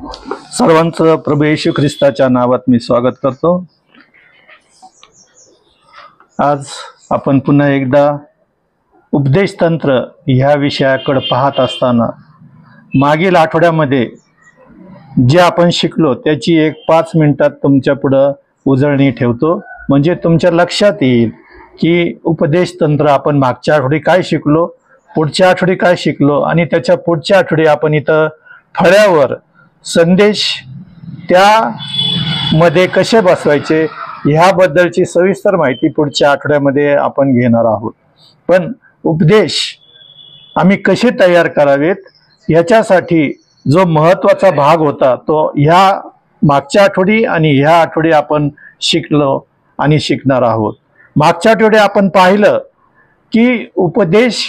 सर्वांचं प्रभू येशू ख्रिस्ताच्या नावात मी स्वागत करतो। आज आपण पुन्हा एकदा उपदेश तंत्र ह्या विषयाकडे पाहत असताना मागील आठवड्यामध्ये जे आपण शिकलो त्याची एक 5 मिनिटात तुमच्या पुढे उजळणी ठेवतो, म्हणजे तुमच्या लक्षात येईल की उपदेश तंत्र आपण मागच्या आठवडी काय शिकलो, पुढच्या आठवडी काय शिकलो आणि त्याच्या पुढच्या आठवडी आपण इथं फळ्यावर संदेश त्यामध्ये कसे बसवायचे ह्याबद्दलची सविस्तर माहिती पुढच्या आठवड्यामध्ये आपण घेणार आहोत। पण उपदेश आम्ही कसे तयार करावेत याच्यासाठी जो महत्त्वाचा भाग होता तो ह्या मागच्या आठवडी आणि ह्या आठवडी आपण शिकलो आणि शिकणार आहोत। मागच्या आठवडी आपण पाहिलं की उपदेश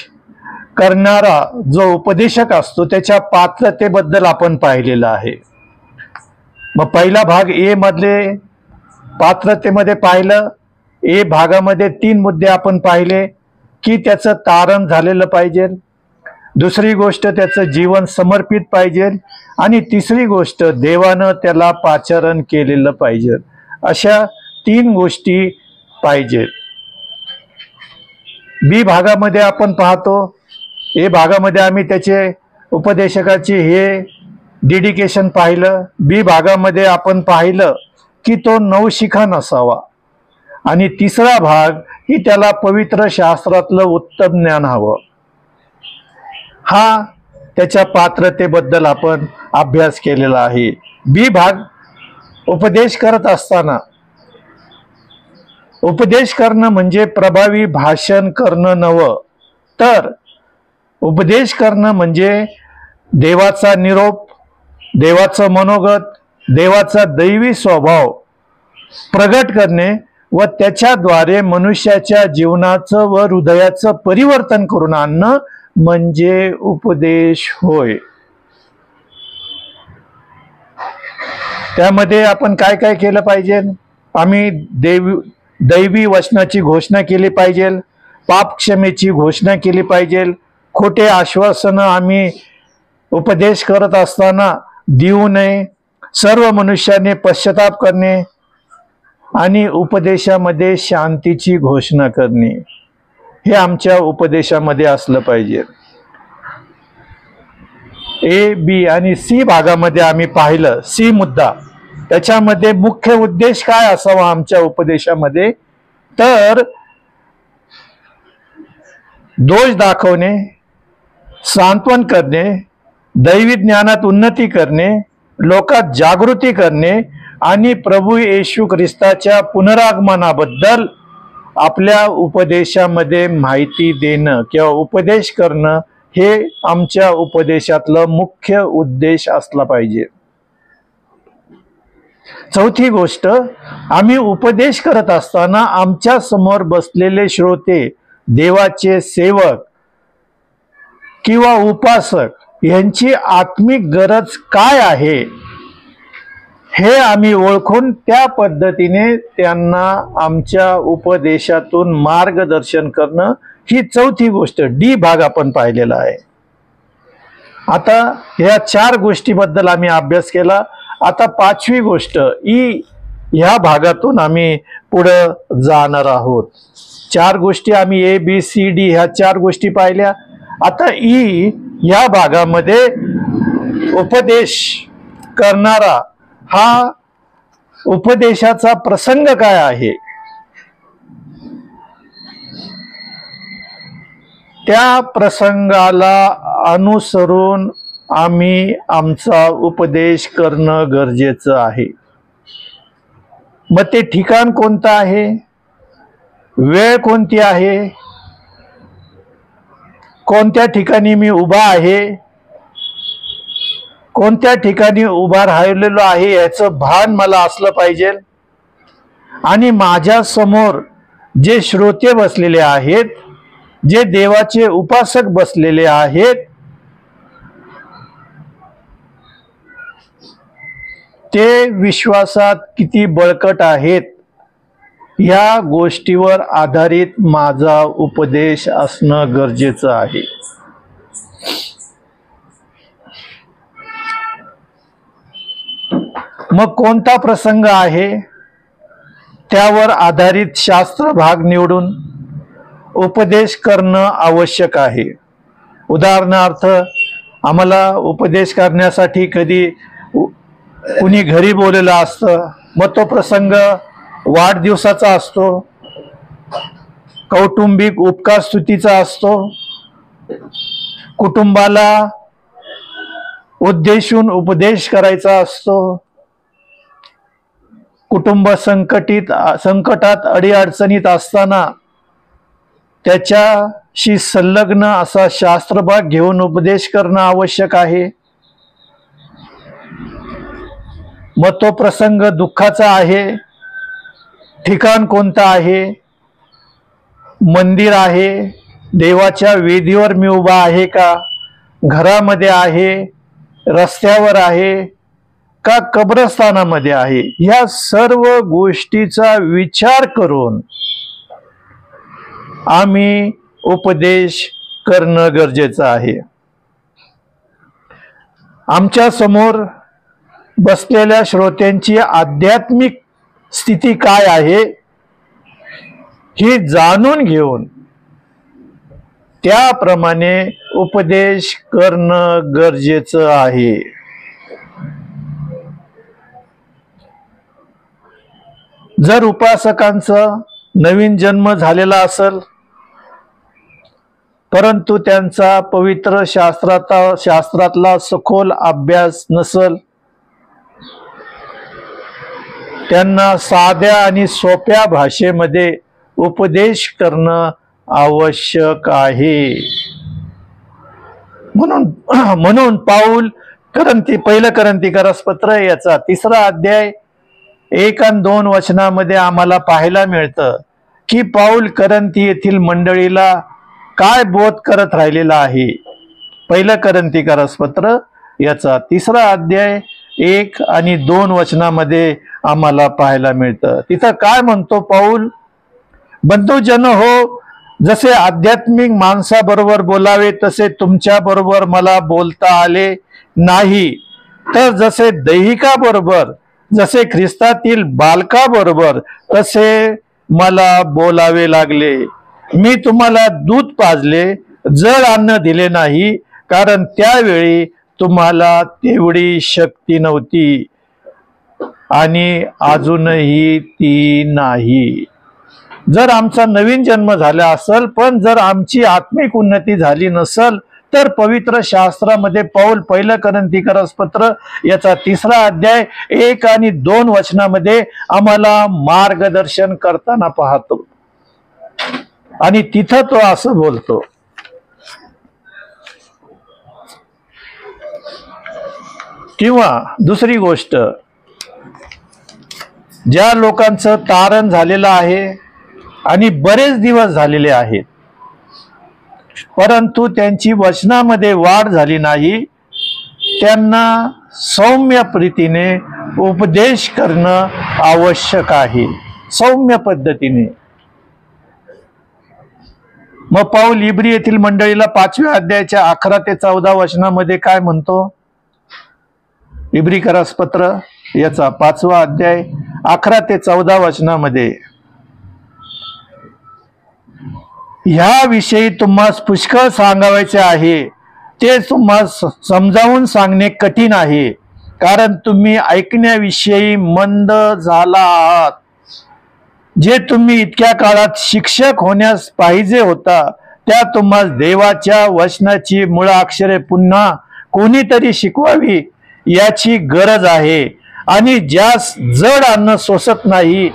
करणारा जो उपदेशक असतो त्याच्या पात्रतेबद्दल आपण पाहिलेलं आहे। मग पहिला भाग ए मधले पात्रतेमध्ये पाहिलं। ए भागामध्ये 3 मुद्दे आपण पाहिले की त्याचं तारण झालेलं पाहिजे, दुसरी गोष्ट त्याचं जीवन समर्पित पाहिजे आणि तिसरी गोष्ट देवानं त्याला पाचारण केलेलं पाहिजे। अशा 3 गोष्टी पाहिजेत। बी भागामध्ये आपण पाहतो, ए भागामध्ये आम्ही त्याचे उपदेशकाचे हे डेडिकेशन पाहिलं। बी भागामध्ये आपण पाहिलं की तो नवशिखा नसावा आणि तिसरा भाग ही त्याला पवित्र शास्त्रातलं उत्तम ज्ञान हवं। हा त्याच्या पात्रतेबद्दल आपण अभ्यास केलेला आहे। बी भाग उपदेश करत असताना उपदेश करणं म्हणजे प्रभावी भाषण करणं नव्हे, तर उपदेश करणं म्हणजे देवाचा निरोप, देवाचं मनोगत, देवाचा दैवी स्वभाव प्रगट करणे व त्याच्याद्वारे मनुष्याच्या जीवनाचं व हृदयाचं परिवर्तन करून आणणं म्हणजे उपदेश होय। त्यामध्ये आपण काय काय केलं पाहिजे? आम्ही दैवी वचनाची घोषणा केली पाहिजे, पापक्षमेची घोषणा केली पाहिजे, खोटे आश्वासन आम्ही उपदेश करत असताना देऊ नये, सर्व मनुष्याने पश्चाताप करणे आणि उपदेशामध्ये शांतीची घोषणा करणे हे आमच्या उपदेशामध्ये असलं पाहिजे। ए, बी आणि सी भागामध्ये आम्ही पाहिलं सी मुद्दा, त्याच्यामध्ये मुख्य उद्देश काय असावा आमच्या उपदेशामध्ये, तर दोष दाखवणे, सांत्वन करणे, दैवी ज्ञानात उन्नती करणे, लोकात जागृती करणे आणि प्रभू येशू ख्रिस्ताच्या पुनरागमनाबद्दल आपल्या उपदेशामध्ये माहिती देणं किंवा उपदेश करणं हे आमच्या उपदेशातलं मुख्य उद्देश असला पाहिजे। चौथी गोष्ट, आम्ही उपदेश करत असताना आमच्या समोर बसलेले श्रोते, देवाचे सेवक किंवा उपासक यांची आत्मिक गरज काय आहे हे आम्ही ओळखून त्या पद्धतीने त्यांना आमच्या उपदेशातून मार्गदर्शन करणं ही चौथी गोष्ट डी भाग आपण पाहिलेला आहे। आता ह्या 4 गोष्टीबद्दल आम्ही अभ्यास केला। आता 5वी गोष्ट ई ह्या भागातून आम्ही पुढे जाणार आहोत। 4 गोष्टी आम्ही ए, बी, सी, डी ह्या 4 गोष्टी पाहिल्या। आता ई ह्या भागामध्ये उपदेश करणारा हा उपदेशाचा प्रसंग काय आहे त्या प्रसंगाला अनुसरून आम्ही आमचा उपदेश करणं गरजेचं आहे। मग ते ठिकाण कोणतं आहे, वेळ कोणती आहे, कोणत्या ठिकाणी मी उभा आहे, कोणत्या ठिकाणी उभा राहिलेलो आहे याचं भान मला असलं पाहिजे आणि माझ्या समोर जे श्रोते बसलेले आहेत, जे देवाचे उपासक बसलेले आहेत, ते विश्वासात किती बळकट आहेत या गोष्टीवर आधारित माझा उपदेश असणं गरजेचं आहे। मग कोणता प्रसंग आहे त्यावर आधारित शास्त्र भाग निवडून उपदेश करणं आवश्यक आहे. उदाहरणार्थ आम्हाला उपदेश करण्यासाठी कधी कुणी घरी बोललेलं असतं, मग तो प्रसंग वाढदिवसाचा असतो, कौटुंबिक उपकार स्तुतीचा असतो, कुटुंबाला उद्देशून उपदेश करायचा असतो, कुटुंब संकटात अडीअडचणीत असताना त्याच्याशी संलग्न असा शास्त्रभाग घेऊन उपदेश करणं आवश्यक आहे. मग तो प्रसंग दुःखाचा आहे, ठिकाण कोणतं आहे, मंदिर आहे, देवाच्या वेदीवर मी उभा आहे का, घरामध्ये आहे, रस्त्यावर आहे का कब्रस्थानामध्ये आहे, या सर्व गोष्टीचा विचार करून आम्ही उपदेश करणं गरजेचं आहे. आमच्या समोर बसलेल्या श्रोत्यांची आध्यात्मिक स्थिती काय आहे हे जाणून घेऊन त्याप्रमाणे उपदेश करणं गरजेचं आहे. जर उपासकांचा नवीन जन्म झालेला असेल परंतु त्यांचा पवित्र शास्त्रातला सखोल अभ्यास नसेल, त्यांना साध्या आणि सोप्या भाषेमध्ये उपदेश करणं आवश्यक आहे. म्हणून पाऊल पहिलं करंथीकरास पत्र याचा 3रा अध्याय 1 आणि 2 वचनामध्ये आम्हाला पाहायला मिळतं की पाऊल करंथी येथील मंडळीला काय बोध करत राहिलेला आहे. पहिलं करंथीकरास पत्र याचा 3रा अध्याय 1 आणि 2 वचनामध्ये आम्हाला पाहायला मिळतं. तिथं काय म्हणतो पाऊल? बंधुजन हो, जसे आध्यात्मिक माणसाबरोबर बोलावे तसे तुमच्या बरोबर मला बोलता आले नाही, तर जसे दैहिका बरोबर, जसे ख्रिस्तातील बालका बरोबर तसे मला बोलावे लागले. मी तुम्हाला दूध पाजले, जड अन्न दिले नाही, कारण त्यावेळी तुम्हाला तेवढी शक्ती नव्हती आणि अजूनही ती नाही. जर आमचा नवीन जन्म झाला असेल पण जर आमची आत्मिक उन्नती झाली नसेल तर पवित्र शास्त्रामध्ये पाऊल पहिलं करंथीकरास पत्र याचा 3रा अध्याय 1 आणि 2 वचनामध्ये आम्हाला मार्गदर्शन करताना पाहतो. आणि तिथं तो असं बोलतो, किंवा दुसरी गोष्ट, ज्या लोकांचं तारण झालेलं आहे आणि बरेच दिवस झालेले आहेत परंतु त्यांची वचनामध्ये वाढ झाली नाही, त्यांना सौम्य प्रीतीने उपदेश करणं आवश्यक आहे, सौम्य पद्धतीने. मग पाऊल इब्री येथील मंडळीला 5व्या अध्यायाच्या 11 ते 14 वचनामध्ये काय म्हणतो? इब्रीकरास पत्र याचा 5वा अध्याय 11 ते 14 वचनामध्ये, ह्या विषयी तुम्हाला पुष्कळ सांगायचे आहे, ते तुम्हाला समजावून सांगणे कठीण आहे, कारण तुम्ही ऐकण्याविषयी मंद झाला आहात. जे तुम्ही इतक्या काळात शिक्षक होण्यास पाहिजे होता त्या तुम्हाला देवाच्या वचनाची मूळाक्षरे पुन्हा कोणीतरी शिकवावी याची गरज आहे. आणि ज्यास जड अन्न सोसत नाही,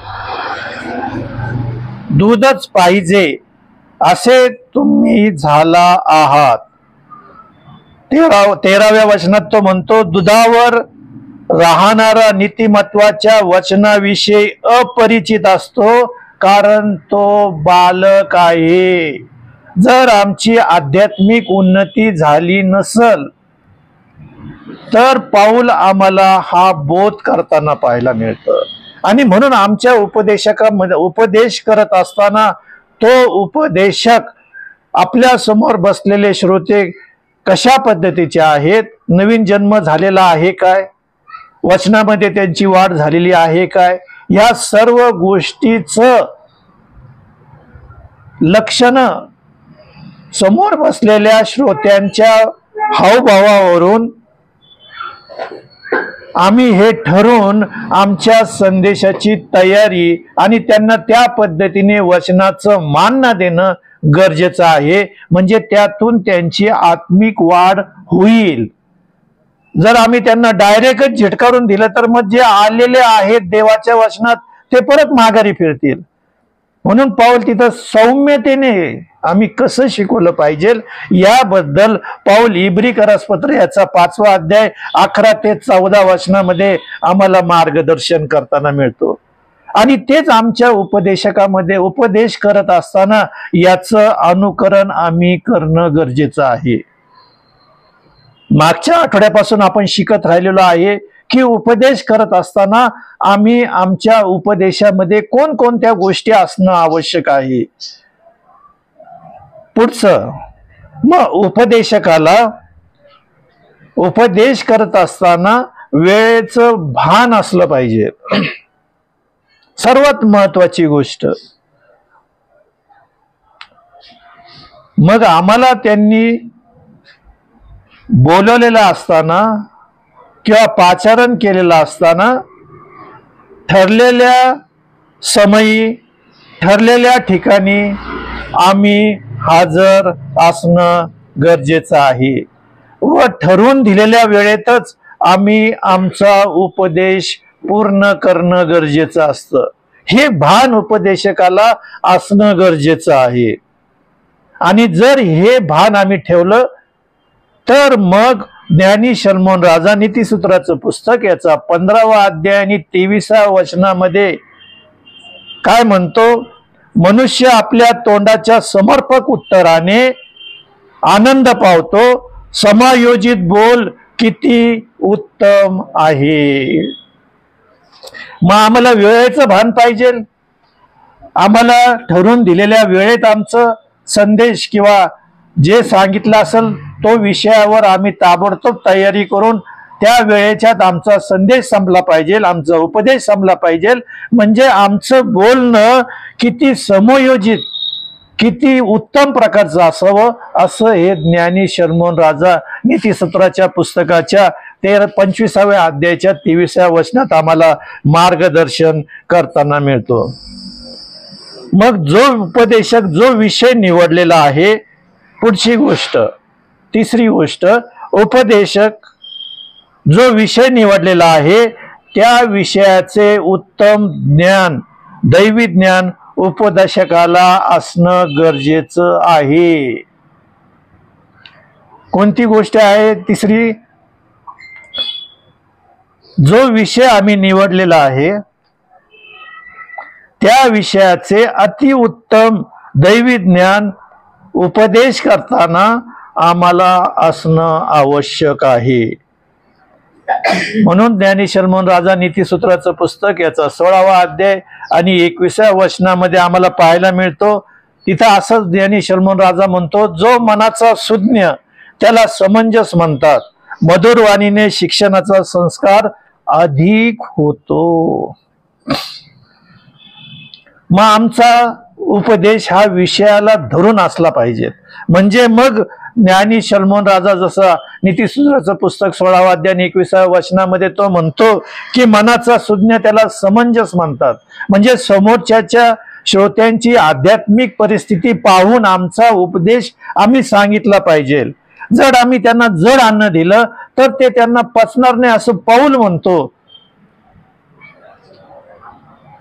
दूधच पाहिजे असे तुम्ही झाला आहात. 13व्या वचनात तो म्हणतो, दुधावर राहणारा नीतिमत्वाच्या वचनाविषयी अपरिचित असतो, कारण तो बालक आहे. जर आमची आध्यात्मिक उन्नती झाली नसेल तर पाऊल आम्हाला हा बोध करताना पाहायला मिळतं. आणि म्हणून आमच्या उपदेशकामध्ये उपदेश करत असताना तो उपदेशक आपल्या समोर बसलेले श्रोते कशा पद्धतीचे आहेत, नवीन जन्म झालेला आहे काय, वचनामध्ये त्यांची वाढ झालेली आहे काय, या सर्व गोष्टीचं लक्षण समोर बसलेल्या श्रोत्यांच्या हावभावावरून आम्ही हे ठरवून आमच्या संदेशाची तयारी आणि त्यांना त्या पद्धतीने वचनाचं मान्य देणं गरजेचं आहे, म्हणजे त्यातून त्यांची आत्मिक वाढ होईल. जर आम्ही त्यांना डायरेक्टच झिटकारून दिलं तर मग जे आलेले आहेत देवाच्या वचनात ते परत माघारी फिरतील. म्हणून पाऊल तिथं सौम्यतेने आम्ही कसं शिकवलं पाहिजे याबद्दल पाऊल इब्रिकरासपत्र याचा 5वा अध्याय 11 ते 14 वचनामध्ये आम्हाला मार्गदर्शन करताना मिळतो. आणि तेच आमच्या उपदेशकामध्ये उपदेश करत असताना याचं अनुकरण आम्ही करणं गरजेचं आहे. मागच्या आठवड्यापासून आपण शिकत राहिलेलो आहे की उपदेश करत असताना आम्ही आमच्या उपदेशामध्ये कोणकोणत्या गोष्टी असणं आवश्यक आहे. पुढचं मग उपदेशकाला उपदेश करत असताना वेळेचं भान असलं पाहिजे. सर्वात महत्वाची गोष्ट. मग आम्हाला त्यांनी बोलवलेलं असताना किंवा पाचारण केलेलं असताना ठरलेल्या समयी ठरलेल्या ठिकाणी आम्ही हजर असणं गरजेचं आहे व ठरवून दिलेल्या वेळेतच आम्ही आमचा उपदेश पूर्ण करणं गरजेचं असतं. हे भान उपदेशकाला असणं गरजेचं आहे. आणि जर हे भान आम्ही ठेवलं तर मग ज्ञानी शलोमोन राजा नीतिसूत्राचं पुस्तक याचा 15वा अध्याय आणि 23व्या वचनामध्ये काय म्हणतो, मनुष्य आपल्या तोंडाच्या समर्पक उत्तराने आनंद पावतो, समायोजित बोल किती उत्तम आहे. मग आम्हाला वेळेचं भान पाहिजे. आम्हाला ठरवून दिलेल्या वेळेत आमचं संदेश किंवा जे सांगितलं असेल तो विषयावर आम्ही ताबडतोब तयारी करून त्या वेळेच्यात आमचा संदेश संपला पाहिजे, आमचा उपदेश संपला पाहिजे. म्हणजे आमचं बोलणं किती समयोजित किती उत्तम प्रकारचं असावं असं हे ज्ञानी शलोमोन राजा नीतिसूत्राच्या पुस्तकाच्या 25व्या अध्यायाच्या 23व्या वचनात आम्हाला मार्गदर्शन करताना मिळतो. मग जो उपदेशक जो विषय निवडलेला आहे, पुढची गोष्ट तिसरी गोष्ट, उपदेशक जो विषय निवडलेला आहे त्या विषयाचे उत्तम ज्ञान दैवी ज्ञान उपदेशकाला असणं गरजेचं आहे. कोणती गोष्ट आहे तिसरी, जो विषय आम्ही निवडलेला आहे त्या विषयाचे अतिउत्तम दैवी ज्ञान उपदेश करताना आम्हाला असणं आवश्यक आहे. म्हणून ज्ञानी शलोमोन राजा नीतिसूत्राचं पुस्तक याचा 16वा अध्याय आणि 21व्या वचनामध्ये आम्हाला पाहायला मिळतो. तिथं असंच ज्ञानी शलोमोन राजा म्हणतो, जो मनाचा सुज्ञ त्याला समंजस म्हणतात, मधुर वाणीने शिक्षणाचा संस्कार अधिक होतो. मग आमचा उपदेश हा विषयाला धरून असला पाहिजे. म्हणजे मग ज्ञानी शलोमोन राजा जसा नीतिसूत्राचं पुस्तक 16वा अध्याय 21व्या वचनामध्ये तो म्हणतो की मनाचा सुज्ञ त्याला समंजस म्हणतात. म्हणजे समोरच्या श्रोत्यांची आध्यात्मिक परिस्थिती पाहून आमचा उपदेश आम्ही सांगितला पाहिजे. जर आम्ही त्यांना जड अन्न दिलं तर ते त्यांना पचणार नाही असं पाऊल म्हणतो.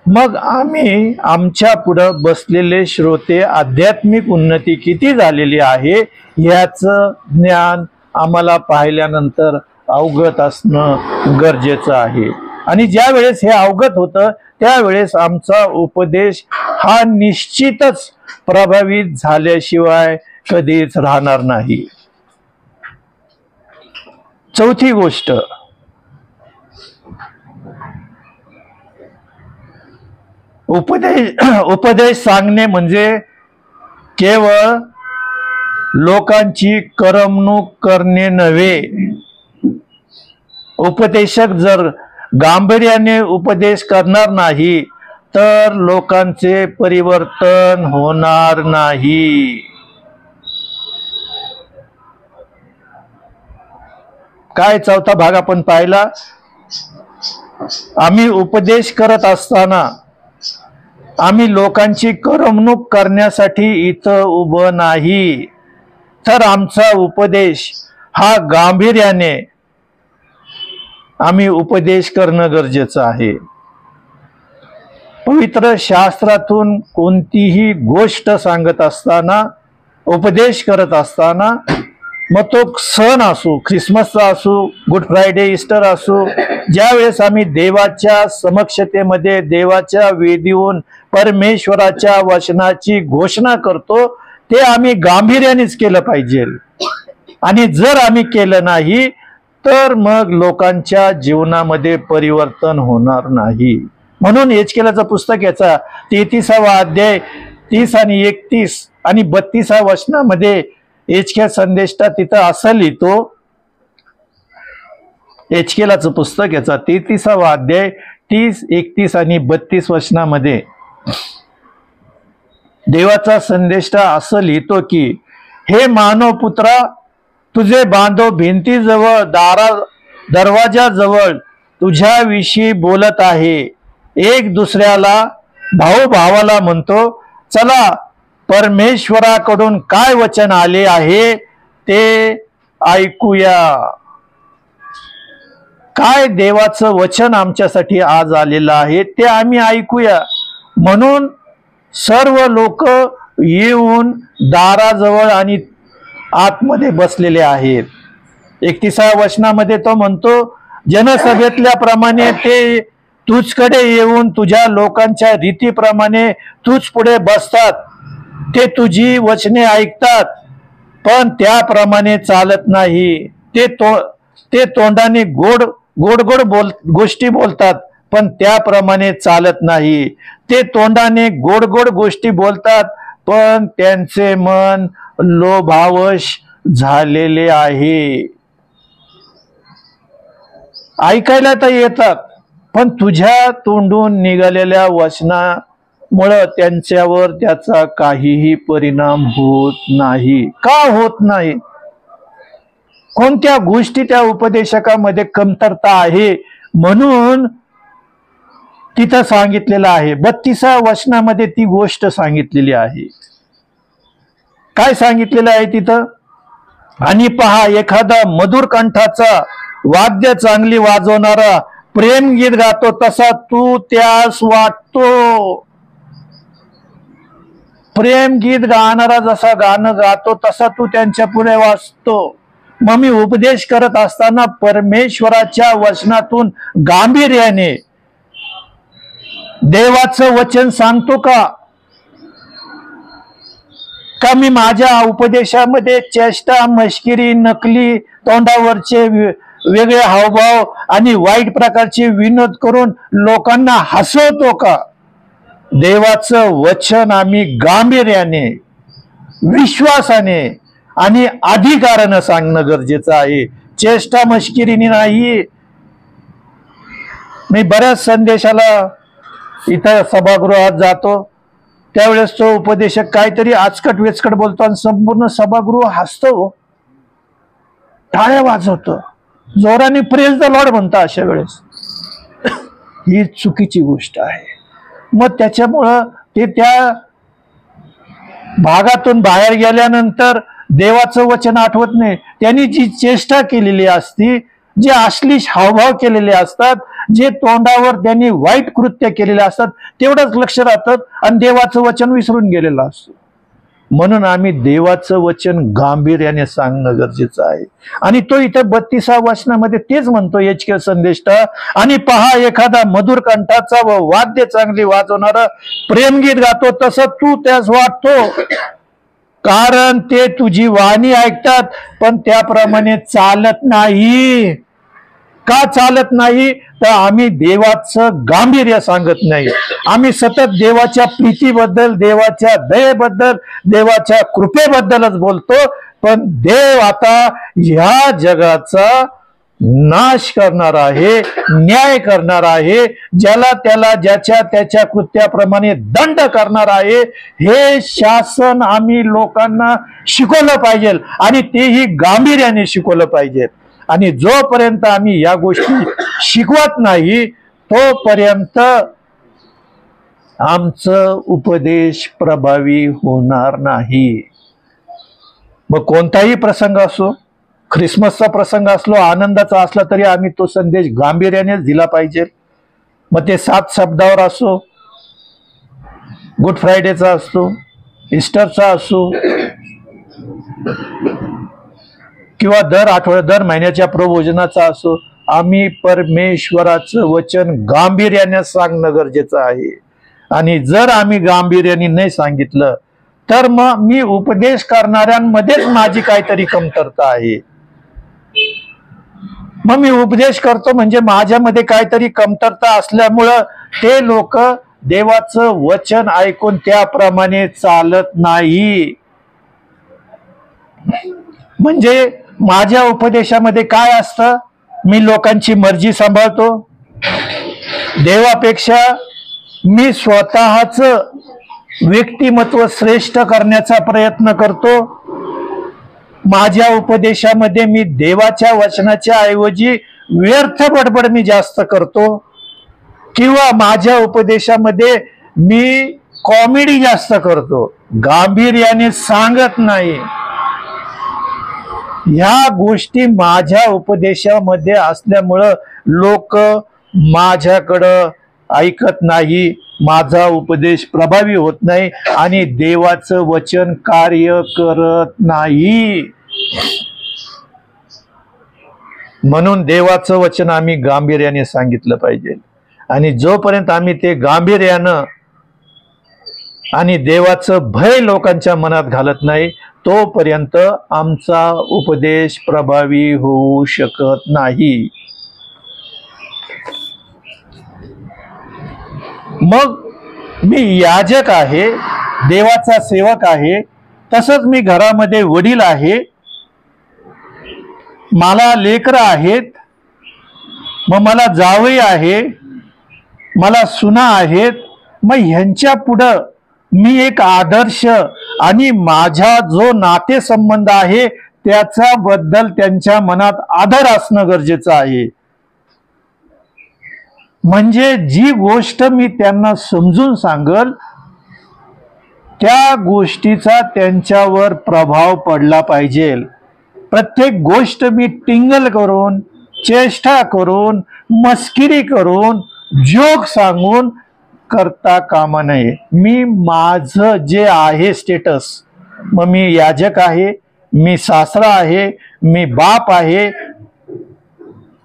मग आम्ही आमच्या पुढं बसलेले श्रोते आध्यात्मिक उन्नती किती झालेली आहे याचं ज्ञान आम्हाला पाहिल्यानंतर अवगत असणं गरजेचं आहे. आणि ज्या वेळेस हे अवगत होतं त्यावेळेस आमचा उपदेश हा निश्चितच प्रभावित झाल्याशिवाय कधीच राहणार नाही. चौथी गोष्ट, उपदेश सांगणे म्हणजे केवळ लोकांची करमणूक करणे नव्हे. उपदेशक जर गांभीर्याने उपदेश करणार नाही तर लोकांचे परिवर्तन होणार नाही. काय चौथा भाग आपण पाहिला. आम्ही उपदेश करत असताना आम्ही लोकांची करमणूक करण्यासाठी इथं उभं नाही, तर आमचा उपदेश हा गांभीर्याने आम्ही उपदेश करणं गरजेचं आहे. पवित्र शास्त्रातून कोणतीही गोष्ट सांगत असताना, उपदेश करत असताना, मग तो सण असो, ख्रिसमसचा असो, गुड फ्रायडे, ईस्टर असो, ज्यावेळेस आम्ही देवाच्या समक्षतेमध्ये देवाच्या वेदीहून परमेश्वराच्या वचनाची घोषणा करतो, ते आम्ही गांभीर्यानेच केलं पाहिजे. आणि जर आम्ही केलं नाही तर मग लोकांच्या जीवनामध्ये परिवर्तन होणार नाही. म्हणून एचकेलाचं पुस्तक याचा 33वा अध्याय 30 आणि 31 आणि 32 वचनामध्ये एचकेल संदेष्टा तिथं असं लिहितो. एचकेलाचं पुस्तक याचा 33वा अध्याय 30, 31 आणि 32 वचनामध्ये देवाचा संदेष्टा असं लिहितो की, हे मानव पुत्रा, तुझे बांधव भिंतीजवळ दरवाजाजवळ तुझ्याविषयी बोलत आहे. एक दुसऱ्याला, भाऊ भावाला म्हणतो, चला परमेश्वराकडून काय वचन आले आहे ते ऐकूया. काय देवाचं वचन आमच्यासाठी आज आलेलं आहे ते आम्ही ऐकूया. म्हणून सर्व लोक येऊन दाराजवळ आणि आतमध्ये बसलेले आहेत. 31व्या वचनामध्ये तो म्हणतो, जनसभेतल्या प्रमाणे ते तुझकडे येऊन तुझ्या लोकांच्या रीतीप्रमाणे तुझ पुढे बसतात. ते तुझी वचने ऐकतात पण त्याप्रमाणे चालत नाही. ते तोंडाने गोड गोष्टी बोलतात पण त्याप्रमाणे चालत नाही. ते तोंडाने गोड गोष्टी बोलतात पण त्यांचे मन लोभावश झालेले आहे. ऐकायला तर येतात पण तुझ्या तोंडून निघालेल्या वचनामुळे त्यांच्यावर त्याचा काहीही परिणाम होत नाही. का होत नाही? कोणत्या गोष्टी त्या उपदेशकामध्ये कमतरता आहे म्हणून तिथं सांगितलेलं आहे. 32व्या वचनामध्ये ती गोष्ट सांगितलेली आहे. काय सांगितलेलं आहे तिथं? आणि पहा, एखादा मधुर कंठाचा वाद्य चांगली वाजवणारा प्रेम गीत गातो तसा तू त्यास वाटतो. प्रेम गीत गाणारा जसा गाणं गातो तसा तू त्यांच्या पुढे वाचतो. मग मी उपदेश करत असताना परमेश्वराच्या वचनातून गांभीर्याने देवाचं वचन सांगतो का मी माझ्या उपदेशामध्ये चेष्टा, मश्किरी, नकली, तोंडावरचे वेगळे हावभाव आणि वाईट प्रकारचे विनोद करून लोकांना हसवतो का? देवाचं वचन आम्ही गांभीर्याने, विश्वासाने आणि अधिकारानं सांगणं गरजेचं आहे, चेष्टा मश्किरीने नाही. मी बऱ्याच संदेशाला इथं सभागृहात जातो त्यावेळेस तो उपदेशक काहीतरी आचकट वेचकट बोलतो आणि संपूर्ण सभागृह हसतो, टाळ्या वाजवतो, जोराने प्रेज द लॉर्ड म्हणतो. अशा वेळेस ही चुकीची गोष्ट आहे. मग त्याच्यामुळं ते त्या भागातून बाहेर गेल्यानंतर देवाचं वचन आठवत नाही. त्यांनी जी चेष्टा केलेली असती, जे अश्लील हावभाव केलेले असतात, जे तोंडावर त्यांनी वाईट कृत्य केलेले असतात तेवढंच लक्ष राहतात आणि देवाचं वचन विसरून गेलेलं असतं. म्हणून आम्ही देवाचं वचन गांभीर्याने सांगणं गरजेचं आहे. आणि तो इथं 32व्या वचनामध्ये तेच म्हणतो एचकेल संदेष्टा, आणि पहा, एखादा मधुर कंठाचा व वाद्य चांगली वाजवणारा प्रेमगीत गातो तसं तू त्यास वाटतो, कारण ते तुझी वाणी ऐकतात पण त्याप्रमाणे चालत नाही. का चालत नाही? तर आम्ही देवाचं गांभीर्य सांगत नाही. आम्ही सतत देवाच्या प्रीतीबद्दल, देवाच्या दयेबद्दल, देवाच्या कृपेबद्दलच बोलतो. पण देव आता ह्या जगाचा नाश करणार आहे, न्याय करणार आहे, ज्याला त्याला ज्याच्या त्याच्या कृत्याप्रमाणे दंड करणार आहे, हे शासन आम्ही लोकांना शिकवलं पाहिजे आणि तेही गांभीर्याने शिकवलं पाहिजे. आणि जोपर्यंत आम्ही या गोष्टी शिकवत नाही तोपर्यंत आमचं उपदेश प्रभावी होणार नाही. मग कोणताही प्रसंग असो, ख्रिसमसचा प्रसंग असलो, आनंदाचा असला तरी आम्ही तो संदेश गांभीर्यानेच दिला पाहिजे. मग ते 7 शब्दावर असो, गुड फ्रायडेचा असतो, ईस्टरचा असो, किंवा दर महिन्याच्या प्रबोधनाचा असो, आम्ही परमेश्वराचं वचन गांभीर्याने सांगणं गरजेचं आहे. आणि जर आम्ही गांभीर्याने नाही सांगितलं तर मग मी उपदेश करणाऱ्यांमध्येच माझी काहीतरी कमतरता आहे. मग मी उपदेश करतो म्हणजे माझ्यामध्ये काहीतरी कमतरता असल्यामुळं ते लोक देवाचं वचन ऐकून त्याप्रमाणे चालत नाही. म्हणजे माझ्या उपदेशामध्ये काय असतं? मी लोकांची मर्जी सांभाळतो. देवापेक्षा मी स्वतःच व्यक्तिमत्व श्रेष्ठ करण्याचा प्रयत्न करतो. माझ्या उपदेशामध्ये मी देवाच्या वचनाच्या ऐवजी व्यर्थ बडबड मी जास्त करतो, किंवा माझ्या उपदेशामध्ये मी कॉमेडी जास्त करतो, गांभीर्याने सांगत नाही. ह्या गोष्टी माझ्या उपदेशामध्ये असल्यामुळं लोक माझ्याकडं ऐकत नाही, माझा उपदेश प्रभावी होत नाही आणि देवाचं वचन कार्य करत नाही. म्हणून देवाचं वचन आम्ही गांभीर्याने सांगितलं पाहिजे. आणि जोपर्यंत आम्ही ते गांभीर्यानं आणि देवाचं भय लोकांच्या मनात घालत नाही तोपर्यंत आमचा उपदेश प्रभावी होऊ शकत नाही. मग मी याजक आहे, देवाचा सेवक आहे, तसंच मी घरामध्ये वडील आहे, मला लेकरं आहेत, मग मला जावई आहे, मला सुना आहेत. मग ह्यांच्या पुढं मी एक आदर्श आणि माझा जो नातेसंबंध आहे त्याच्याबद्दल त्यांच्या मनात आदर असणं गरजेचं आहे. म्हणजे जी गोष्ट मी त्यांना समजून सांगल त्या गोष्टीचा त्यांच्यावर प्रभाव पडला पाहिजे. प्रत्येक गोष्ट मी टिंगल करून, चेष्टा करून, मस्किरी करून, जोक सांगून करता कामा नये. मी माझं जे आहे स्टेटस, मग मी याजक आहे, मी सासरा आहे, मी बाप आहे,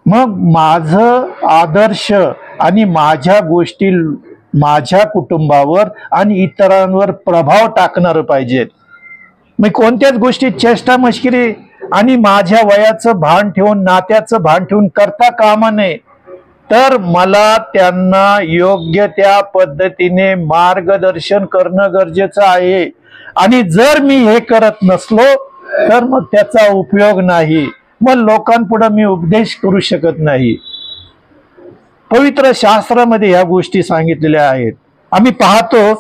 मग माझं आदर्श आणि माझ्या गोष्टी माझ्या कुटुंबावर आणि इतरांवर प्रभाव टाकणार पाहिजेत. मी कोणत्याच गोष्टी चेष्टा मस्किरी आणि माझ्या वयाचं भान ठेवून, नात्याचं भान ठेवून करता कामा नये. तर मला त्यांना योग्य त्या पद्धतीने मार्गदर्शन करणं गरजेचं आहे. आणि जर मी हे करत नसलो तर मग त्याचा उपयोग नाही. मग लोकांपुढे मी उपदेश करू शकत नाही. पवित्र शास्त्रामध्ये ह्या गोष्टी सांगितलेल्या आहेत. आम्ही पाहतो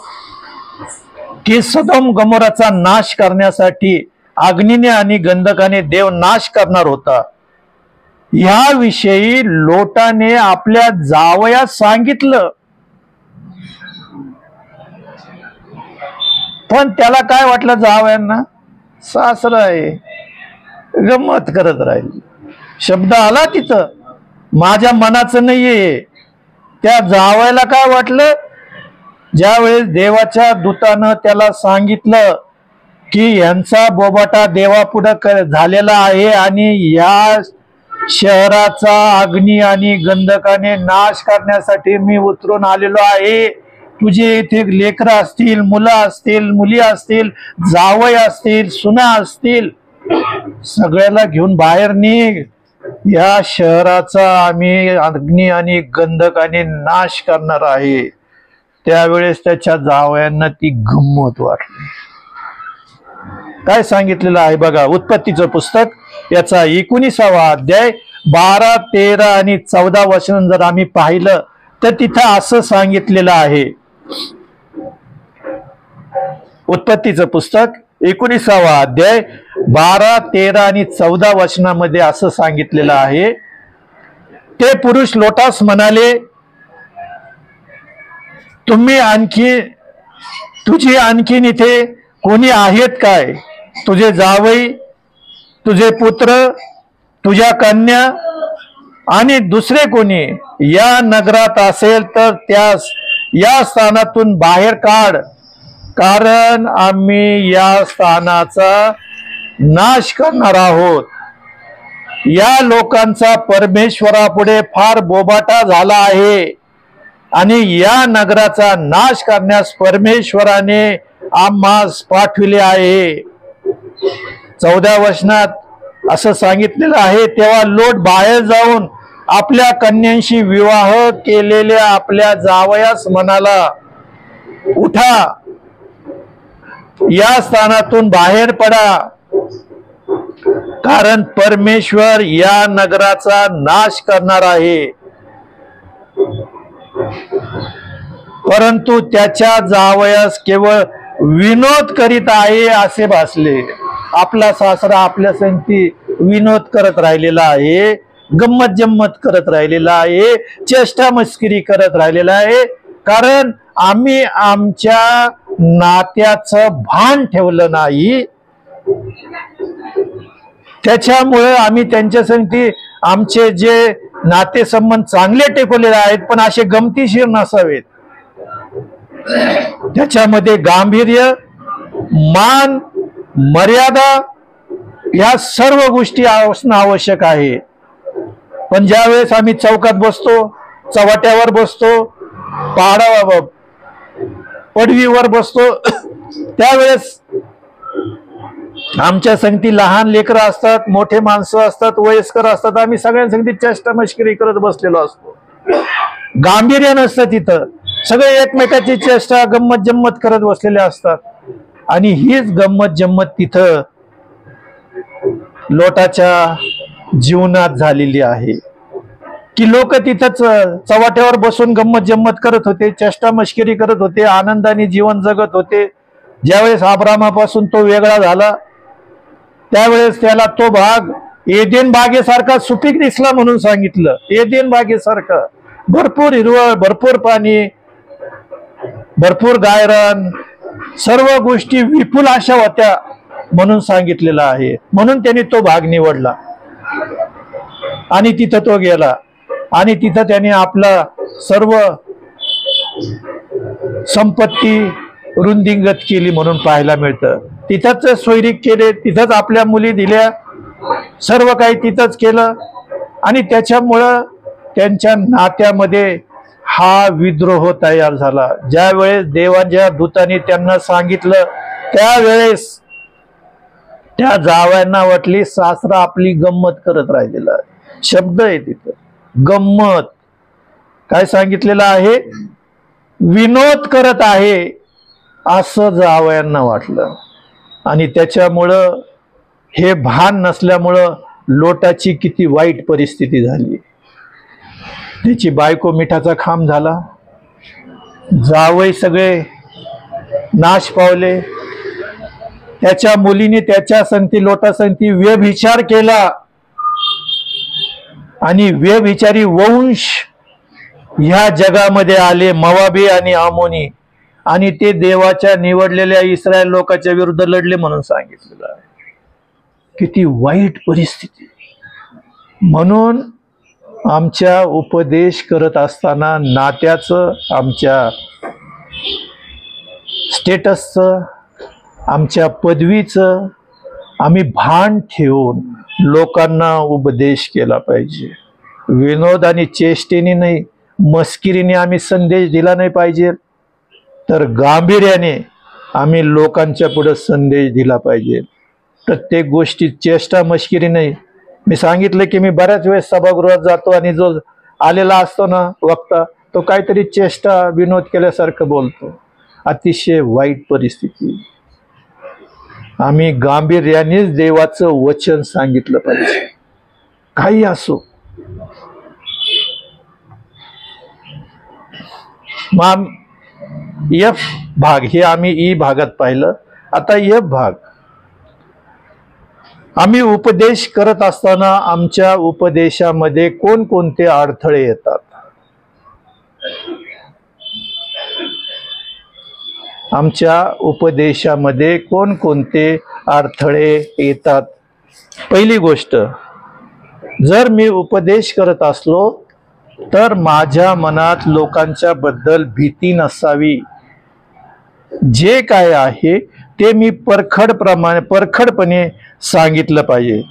की सदोम गमोराचा नाश करण्यासाठी अग्नीने आणि गंधकाने देव नाश करणार होता. याविषयी लोटाने आपल्या जावयास सांगितलं, पण त्याला काय वाटलं, जावयांना सासरा आहे, गंमत करत राहील. शब्द आला तिथं, माझ्या मनाचं नाहीये. त्या जावयाला काय वाटलं, ज्यावेळेस देवाच्या दूतानं त्याला सांगितलं की यांचा बोबाटा देवापुढे झालेला आहे आणि या शहराचा अग्नी आणि गंधकाने नाश करण्यासाठी मी उतरून आलेलो आहे. तुझे इथे लेकरं असतील, मुलं असतील, मुली असतील, जावई असतील, सुना असतील, सगळ्याला घेऊन बाहेर निघ. या शहराचा आम्ही अग्नी आणि गंधकाने नाश करणार आहे. त्यावेळेस त्याच्या जावयांना ती गंमत वाटली. काय सांगितलेलं आहे बघा, उत्पत्तीचं पुस्तक याचा 19वा अध्याय 12, 13 आणि 14 वचन जर आम्ही पाहिलं तर तिथं असं सांगितलेलं आहे. उत्पत्तीचं पुस्तक 19वा अध्याय 12, 13 आणि 14 वचनामध्ये असं सांगितलेलं आहे. ते पुरुष लोटास म्हणाले, तुझी आणखीन इथे कोणी आहेत काय? तुझे जावई, तुझे पुत्र, तुझ्या कन्या आणि दुसरे कोणी या नगरात असेल तर त्यास या स्थानातून बाहेर काढ, कारण आम्ही या स्थानाचा नाश करणार आहोत. या लोकांचा परमेश्वरापुढे फार बोबाटा झाला आहे आणि या नगराचा नाश करण्यास परमेश्वराने आम्हास पाठविले आहे. 14 वचनात असं सांगितलेलं आहे, तेव्हा लोट बाहेर जाऊन आपल्या कन्यांशी विवाह केलेल्या आपल्या जावयास म्हणाला, उठा, या स्थानातून बाहेर पडा, कारण परमेश्वर या नगराचा नाश करणार आहे. परंतु त्याच्या जावयास केवळ विनोद करीत आहे असे भासले. आपला सासरा आपल्या संगती विनोद करत राहिलेला आहे, गंमत जम्मत करत राहिलेला आहे, चेष्टा मस्करी करत राहिलेला आहे, कारण आम्ही आमच्या नात्याचं भान ठेवलं नाही. त्याच्यामुळे आम्ही त्यांच्या संगती आमचे जे नातेसंबंध चांगले टेकवलेले आहेत, पण असे गमतीशीर नसावेत. त्याच्यामध्ये गांभीर्य, मान, मर्यादा या सर्व गोष्टी असणं आवश्यक आहे. पण ज्यावेळेस आम्ही चौकात बसतो, चव्हाट्यावर बसतो, पडवीवर बसतो, त्यावेळेस आमच्या संगती लहान लेकरं असतात, मोठे माणसं असतात, वयस्कर असतात, आम्ही सगळ्यांसंगती चेष्टा मस्करी करत बसलेलो असतो. गांभीर्य नसतं तिथं, सगळे एकमेकाची चेष्टा गंमत जम्मत करत बसलेले असतात. आणि हीच गंमत जम्मत तिथं लोटाच्या जीवनात झालेली आहे, की लोक तिथंच चव्हाट्यावर बसून गंमत जम्मत करत होते, चेष्टा मस्करी करत होते, आनंदाने जीवन जगत होते. ज्यावेळेस अब्रामापासून तो वेगळा झाला, त्यावेळेस त्याला तो भाग एदेन बागेसारखा सुपीक दिसला म्हणून सांगितलं. एदेन बागेसारखा भरपूर हिरवळ, भरपूर पाणी, भरपूर गायरान, सर्व गोष्टी विपुल अशा होत्या म्हणून सांगितलेलं आहे. म्हणून त्यांनी तो भाग निवडला आणि तिथं तो गेला आणि तिथं त्याने आपला सर्व संपत्ती रुंदिंगत केली म्हणून पाहायला मिळतं. तिथंच सोयरीक केले, तिथंच आपल्या मुली दिल्या, सर्व काही तिथंच केलं. आणि त्याच्यामुळं त्यांच्या नात्यामध्ये हा विद्रोह तयार झाला. ज्या वेळेस देवाच्या दूतांनी त्यांना सांगितलं, त्यावेळेस त्या जावयांना वाटली सासरा आपली गंमत करत राहिलेला आहे. शब्द आहे तिथं, गंमत. काय सांगितलेलं आहे? विनोद करत आहे असं जावयांना वाटलं. आणि त्याच्यामुळं हे भान नसल्यामुळं लोटाची किती वाईट परिस्थिती झाली. त्याची बायको मिठाचा खांब झाला, जावई सगळे नाश पावले. त्याच्या मुलीने त्याच्या संगती लोटा संगती व्यभिचार केला आणि व्यभिचारी वंश ह्या जगामध्ये आले, मोवाबी आणि अमोनी, आणि ते देवाच्या निवडलेल्या इस्रायल लोकांच्या विरुद्ध लढले म्हणून सांगितलेलं आहे. किती वाईट परिस्थिती. म्हणून आमच्या उपदेश करत असताना नात्याचं, आमच्या स्टेटसचं, आमच्या पदवीचं आम्ही भान ठेवून लोकांना उपदेश केला पाहिजे. विनोद आणि चेष्टेने नाही, मस्किरीने आम्ही संदेश दिला नाही पाहिजे, तर गांभीर्याने आम्ही लोकांच्या पुढे संदेश दिला पाहिजे. प्रत्येक गोष्टी चेष्टा मस्किरी नाही. मी सांगितलं की मी बऱ्याच वेळेस सभागृहात जातो आणि जो आलेला असतो ना वक्ता, तो काहीतरी चेष्टा विनोद केल्यासारखं बोलतो. अतिशय वाईट परिस्थिती. आम्ही गांभीर्यानेच देवाचं वचन सांगितलं पाहिजे. काही असो, मग एफ भाग हे आम्ही ई भागात पाहिलं. आता एफ भाग, आम्ही उपदेश करत असताना आमच्या उपदेशामध्ये कोणकोणते अडथळे येतात? आमच्या उपदेशामध्ये कोणकोणते अडथळे येतात? पहिली गोष्ट, जर मी उपदेश करत असलो तर माझ्या मनात लोकांच्या बद्दल भीती नसावी. जे काय आहे ते मी परखडपणे सांगितलं पाहिजे.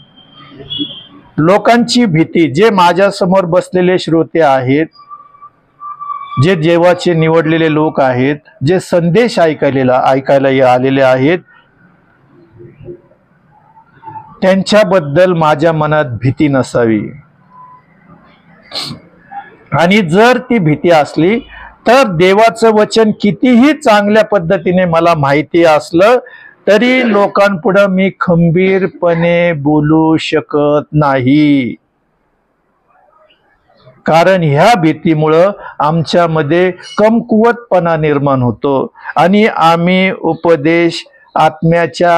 लोकांची भीती, जे माझ्या समोर बसलेले श्रोते आहेत, जे देवाचे निवडलेले लोक आहेत, जे संदेश ऐकायला आलेले आहेत, त्यांच्याबद्दल माझ्या मनात भीती नसावी. आणि जर ती भीती असली तर देवाचं वचन कितीही चांगल्या पद्धतीने मला माहिती असलं तरी लोकांपुढे मी खंबीरपणे बोलू शकत नाही. कारण ह्या भीतीमुळं आमच्यामध्ये कमकुवतपणा निर्माण होतो आणि आम्ही उपदेश आत्म्याच्या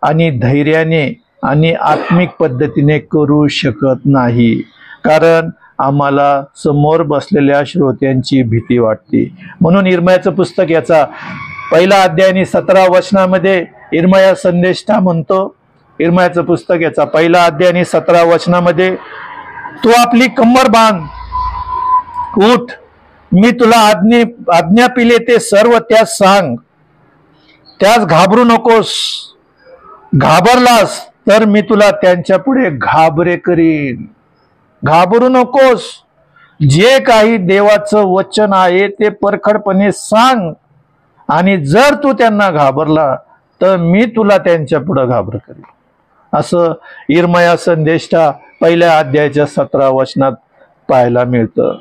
आणि धैर्याने आणि आत्मिक पद्धतीने करू शकत नाही. कारण आम्हाला समोर बसलेल्या श्रोत्यांची भीती वाटते. म्हणून इर्मयाचं पुस्तक याचा 1 अध्याय आणि 17 वचनामध्ये इर्मया संदेष्टा म्हणतो. इर्मयाचं पुस्तक याचा 1 अध्याय आणि 17 वचनामध्ये, तू आपली कंबर बांध, उठ, मी तुला आज्ञा पिले ते सर्व त्यास सांग, त्यास घाबरू नकोस. घाबरलास तर मी तुला त्यांच्या पुढे घाबरे करीन. घाबरू नकोस. जे काही देवाचं वचन आहे ते परखडपणे सांग, आणि जर तू त्यांना घाबरला तर मी तुला त्यांच्या पुढे घाबर करीन. असं इर्मया संदेष्टा 1 अध्यायाच्या 17 वचनात पाहायला मिळतं.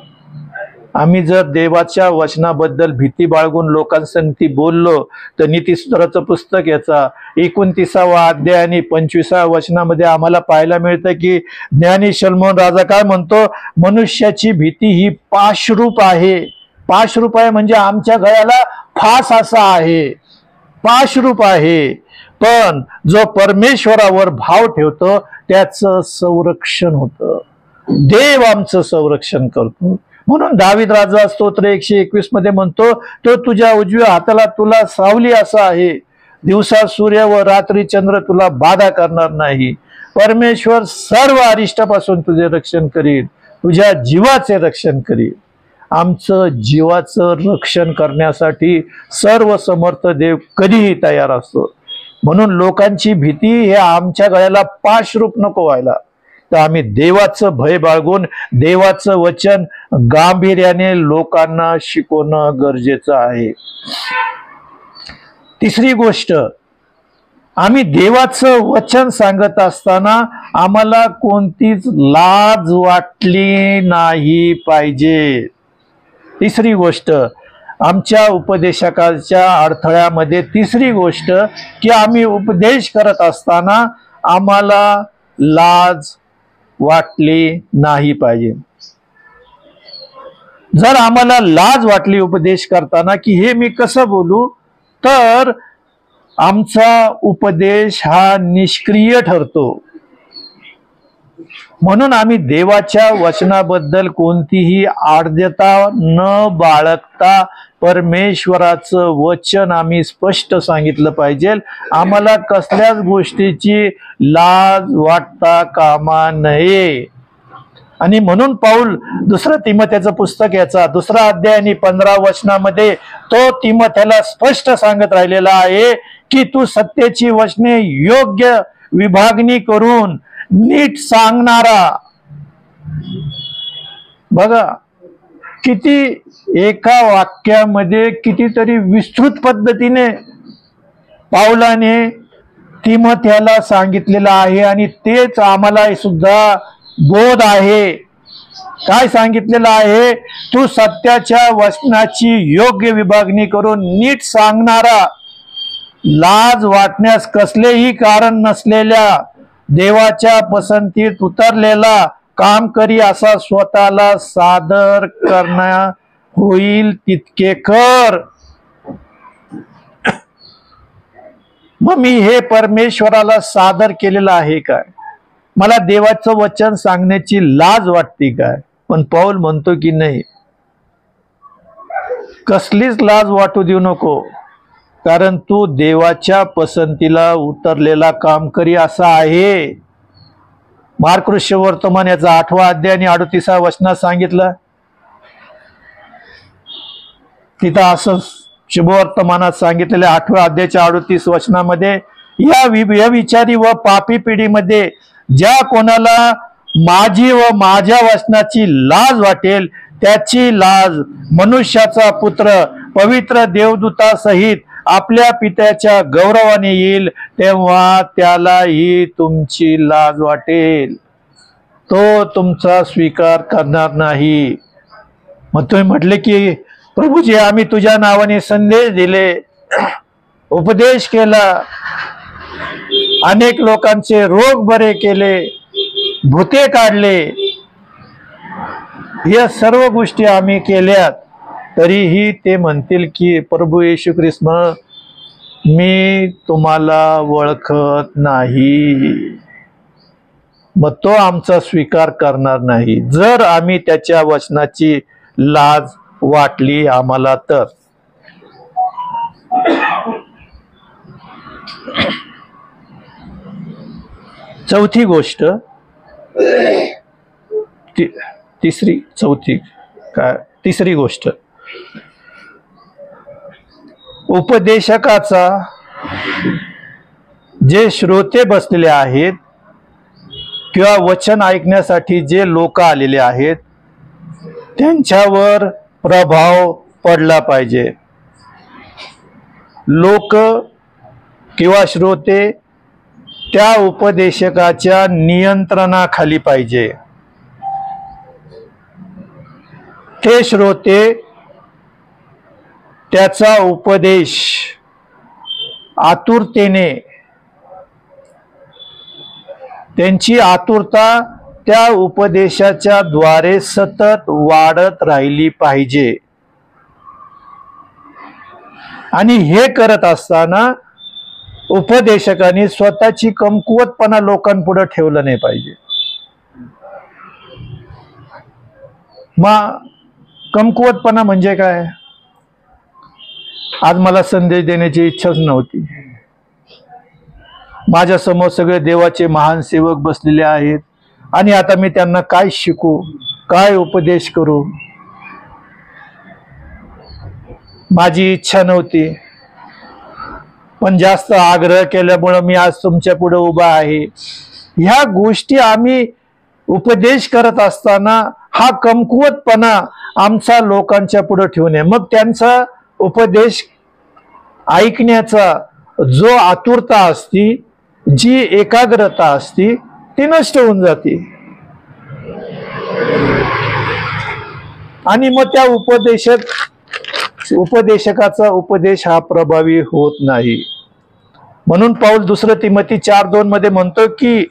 आम्ही जर देवाच्या वचनाबद्दल भीती बाळगून लोकांसंगती बोललो तर नीतिसूत्राचं पुस्तक याचा 29 अध्याय आणि 25 वचनामध्ये आम्हाला पाहायला मिळतं की ज्ञानी शलोमोन राजा काय म्हणतो, मनुष्याची भीती ही पाशरूप आहे. पाशरूप आहे म्हणजे आमच्या गळ्याला फास असा आहे, पाशरूप आहे. पण जो परमेश्वरावर भाव ठेवतो त्याचं संरक्षण होतं. देव आमचं संरक्षण करतो. म्हणून दावीद राजा स्तोत्र 121 मध्ये म्हणतो, तो तुझ्या उजव्या हाताला तुला सावली असा आहे, दिवसा सूर्य व रात्री चंद्र तुला बाधा करणार नाही. परमेश्वर सर्व अरिष्टापासून तुझे रक्षण करील, तुझ्या जीवाचे रक्षण करील. आमचं जीवाचं रक्षण करण्यासाठी सर्व समर्थ देव कधीही तयार असतो. म्हणून लोकांची भीती हे आमच्या गळ्याला पाशरूप नको व्हायला. तर आम्ही देवाचं भय बाळगून देवाचं वचन गांभीर्याने लोकांना शिकवणं गरजेचं आहे. तिसरी गोष्ट, आम्ही देवाचं वचन सांगत असताना आम्हाला कोणतीच लाज वाटली नाही पाहिजे. तिसरी गोष्ट, आमच्या उपदेशकाच्या अडथळ्यामध्ये तिसरी गोष्ट की आम्ही उपदेश करत असताना आम्हाला लाज वाटली नाही पाहिजे. जर आम्हाला लाज वाटली उपदेश करताना की हे मी कसं बोलू, तर आमचा उपदेश हा निष्क्रिय ठरतो. म्हणून आम्ही देवाच्या वचनाबद्दल कोणतीही आर्द्रता न बाळगता परमेश्वराचं वचन आम्ही स्पष्ट सांगितलं पाहिजे. आम्हाला कसल्याच गोष्टीची लाज वाटता कामा नये. आणि म्हणून पाऊल 2 तिमोथेचं पुस्तक याचा 2 अध्याय आणि 15 वचनामध्ये तो तिमोथेला स्पष्ट सांगत राहिलेला आहे की तू सत्याची वचने योग्य विभागणी करून नीट सांगणारा. बघा किती एका वाक्यामध्ये कितीतरी विस्तृत पद्धतीने पाऊलाने तिमोथेला सांगितलेलं आहे. आणि तेच आम्हाला सुद्धा बोध आहे. काय सांगितलेलं आहे, तू सत्याच्या वचनाची योग्य विभागणी करून नीट सांगणारा, लाज वाटण्यास कसलेही कारण नसलेल्या, देवाच्या पसंतीत उतरलेला काम करी असा स्वतःला सादर करण्या होईल तितके कर. मग मी हे परमेश्वराला सादर केलेलं आहे काय? मला देवाचं वचन सांगण्याची लाज वाटते काय? पण पौल म्हणतो की नाही, कसलीच लाज वाटू देऊ नको, कारण तू देवाच्या पसंतीला उतरलेला काम करी असा आहे. मार्ककृष्य वर्तमान याचा 8वा अध्याय आणि 38व्या वचनात सांगितलं. तिथं असं शुभवर्तमानात सांगितलेल्या 8व्या अध्यायाच्या 38 वचनामध्ये, या विचारी व पापी पिढीमध्ये ज्या कोणाला माझी व माझ्या वचनाची लाज वाटेल त्याची लाज मनुष्याचा पुत्र पवित्र देवदूतासहित आपल्या पित्याच्या गौरवाने येईल, तेव्हा त्यालाही तुमची लाज वाटेल. तो तुमचा स्वीकार करणार नाही. मग तुम्ही म्हटले की प्रभूजी आम्ही तुझ्या नावाने संदेश दिले, उपदेश केला, अनेक लोकांचे रोग बरे केले, भूते काढले, या सर्व गोष्टी आम्ही केल्यात, तरीही ते म्हणतील की प्रभू येशू ख्रिस्त मी तुम्हाला ओळखत नाही. मग तो आमचा स्वीकार करणार नाही जर आम्ही त्याच्या वचनाची लाज वाटली आम्हाला तर. चौथी गोष्ट, तिसरी गोष्ट, उपदेशकाचा जे श्रोते बसलेले आहेत किंवा वचन ऐकण्यासाठी जे लोक आलेले आहेत त्यांच्यावर प्रभाव पडला पाहिजे. लोक किंवा श्रोते त्या उपदेशकाच्या नियंत्रणाखाली पाहिजे. ते श्रोते त्याचा उपदेश आतुरतेने, त्यांची आतुरता त्या उपदेशाच्या द्वारे सतत वाढत राहिली पाहिजे. आणि हे करत असताना उपदेशकांनी स्वतःची कमकुवतपणा लोकांपुढे ठेवलं नाही पाहिजे. मग कमकुवतपणा म्हणजे काय? आज मला संदेश देण्याची इच्छाच नव्हती. माझ्या समोर सगळे देवाचे महान सेवक बसलेले आहेत आणि आता मी त्यांना काय शिकू, काय उपदेश करू? माझी इच्छा नव्हती, पण जास्त आग्रह केल्यामुळे मी आज तुमच्या पुढे उभा आहे. ह्या गोष्टी आम्ही उपदेश करत असताना हा कमकुवतपणा आमचा लोकांच्या पुढे ठेवू नये. मग त्यांचा उपदेश ऐकण्याचा जो आतुरता असती, जी एकाग्रता असती, ती नष्ट होऊन जाते. आणि मग त्या उपदेशकाचा उपदेश हा प्रभावी होत नाही. म्हणून पौल 2 तिमोथी 4:2 मध्ये म्हणतो की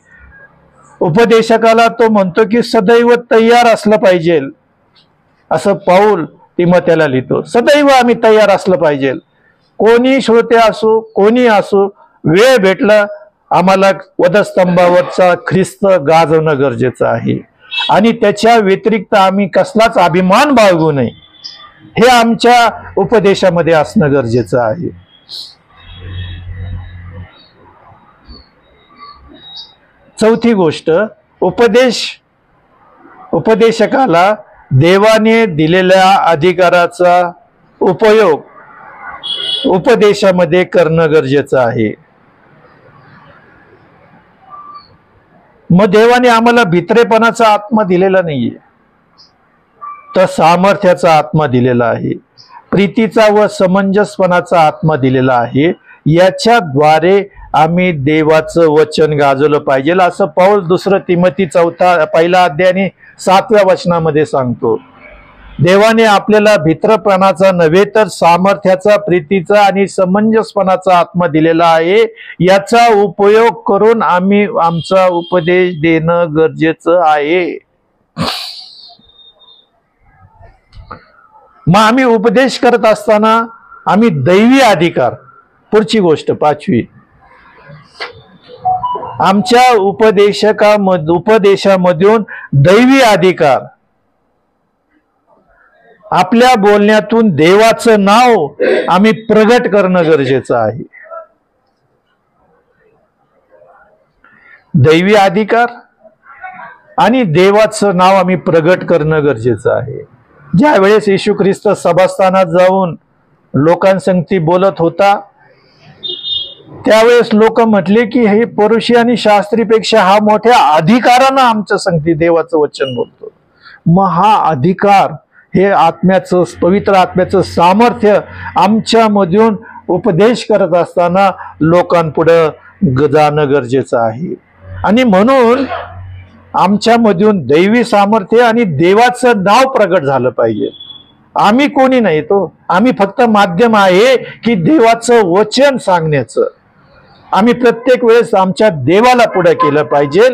उपदेशकाला तो म्हणतो की सदैव तयार असलं पाहिजे. असं पौल तिमोथेला लिहितो, सदैव आम्ही तयार असलं पाहिजे. कोणी श्रोते असो, कोणी असो, वेळ भेटला आम्हाला वधस्तंभावरचा ख्रिस्त गाजवणं गरजेचं आहे आणि त्याच्या व्यतिरिक्त आम्ही कसलाच अभिमान बाळगू नये, हे आमच्या उपदेशामध्ये असणं गरजेचं आहे. चौथी गोष्ट, उपदेशकाला देवाने दिलेल्या अधिकाराचा उपयोग उपदेशामध्ये करणं गरजेचं आहे. मग देवाने आम्हाला भित्रेपणाचा आत्मा दिलेला नाहीये, तर सामर्थ्याचा आत्मा दिलेला आहे, प्रीतीचा व समंजसपणाचा आत्मा दिलेला आहे. याच्याद्वारे आम्ही देवाचं वचन गाजवलं पाहिजे, असं पौल 2 तिमोथी 1 अध्याय आणि 7व्या वचनामध्ये सांगतो. देवाने आपल्याला भित्रपणाचा नव्हे तर सामर्थ्याचा, प्रीतीचा आणि समंजसपणाचा आत्मा दिलेला आहे. याचा उपयोग करून आम्ही आमचा उपदेश देणं गरजेचं आहे. मग आम्ही उपदेश करत असताना आम्ही दैवी अधिकार, पुढची गोष्ट 5वी, आमच्या उपदेशामधून दैवी अधिकार, आपल्या बोलण्यातून देवाचं नाव आम्ही प्रगट करणं गरजेचं आहे. दैवी अधिकार आणि देवाचं नाव आम्ही प्रगट करणं गरजेचं आहे. ज्या वेळेस येशू ख्रिस्त सभास्थानात जाऊन लोकांसंगती बोलत होता, त्यावेळेस लोक म्हटले की हे परुषी आणि शास्त्रीपेक्षा हा मोठ्या अधिकारानं आमच्या संगती देवाचं वचन बोलतो. मग हा अधिकार, हे आत्म्याचं, पवित्र आत्म्याचं सामर्थ्य आमच्यामधून उपदेश करत असताना लोकांपुढं जाणं गरजेचं आहे. आणि म्हणून आमच्यामधून दैवी सामर्थ्य आणि देवाचं नाव प्रगट झालं पाहिजे. आम्ही कोणी नाही, तो आम्ही फक्त माध्यम आहे की देवाचं वचन सांगण्याचं. आम्ही प्रत्येक वेळेस आमच्या देवाला पुढे केलं पाहिजे,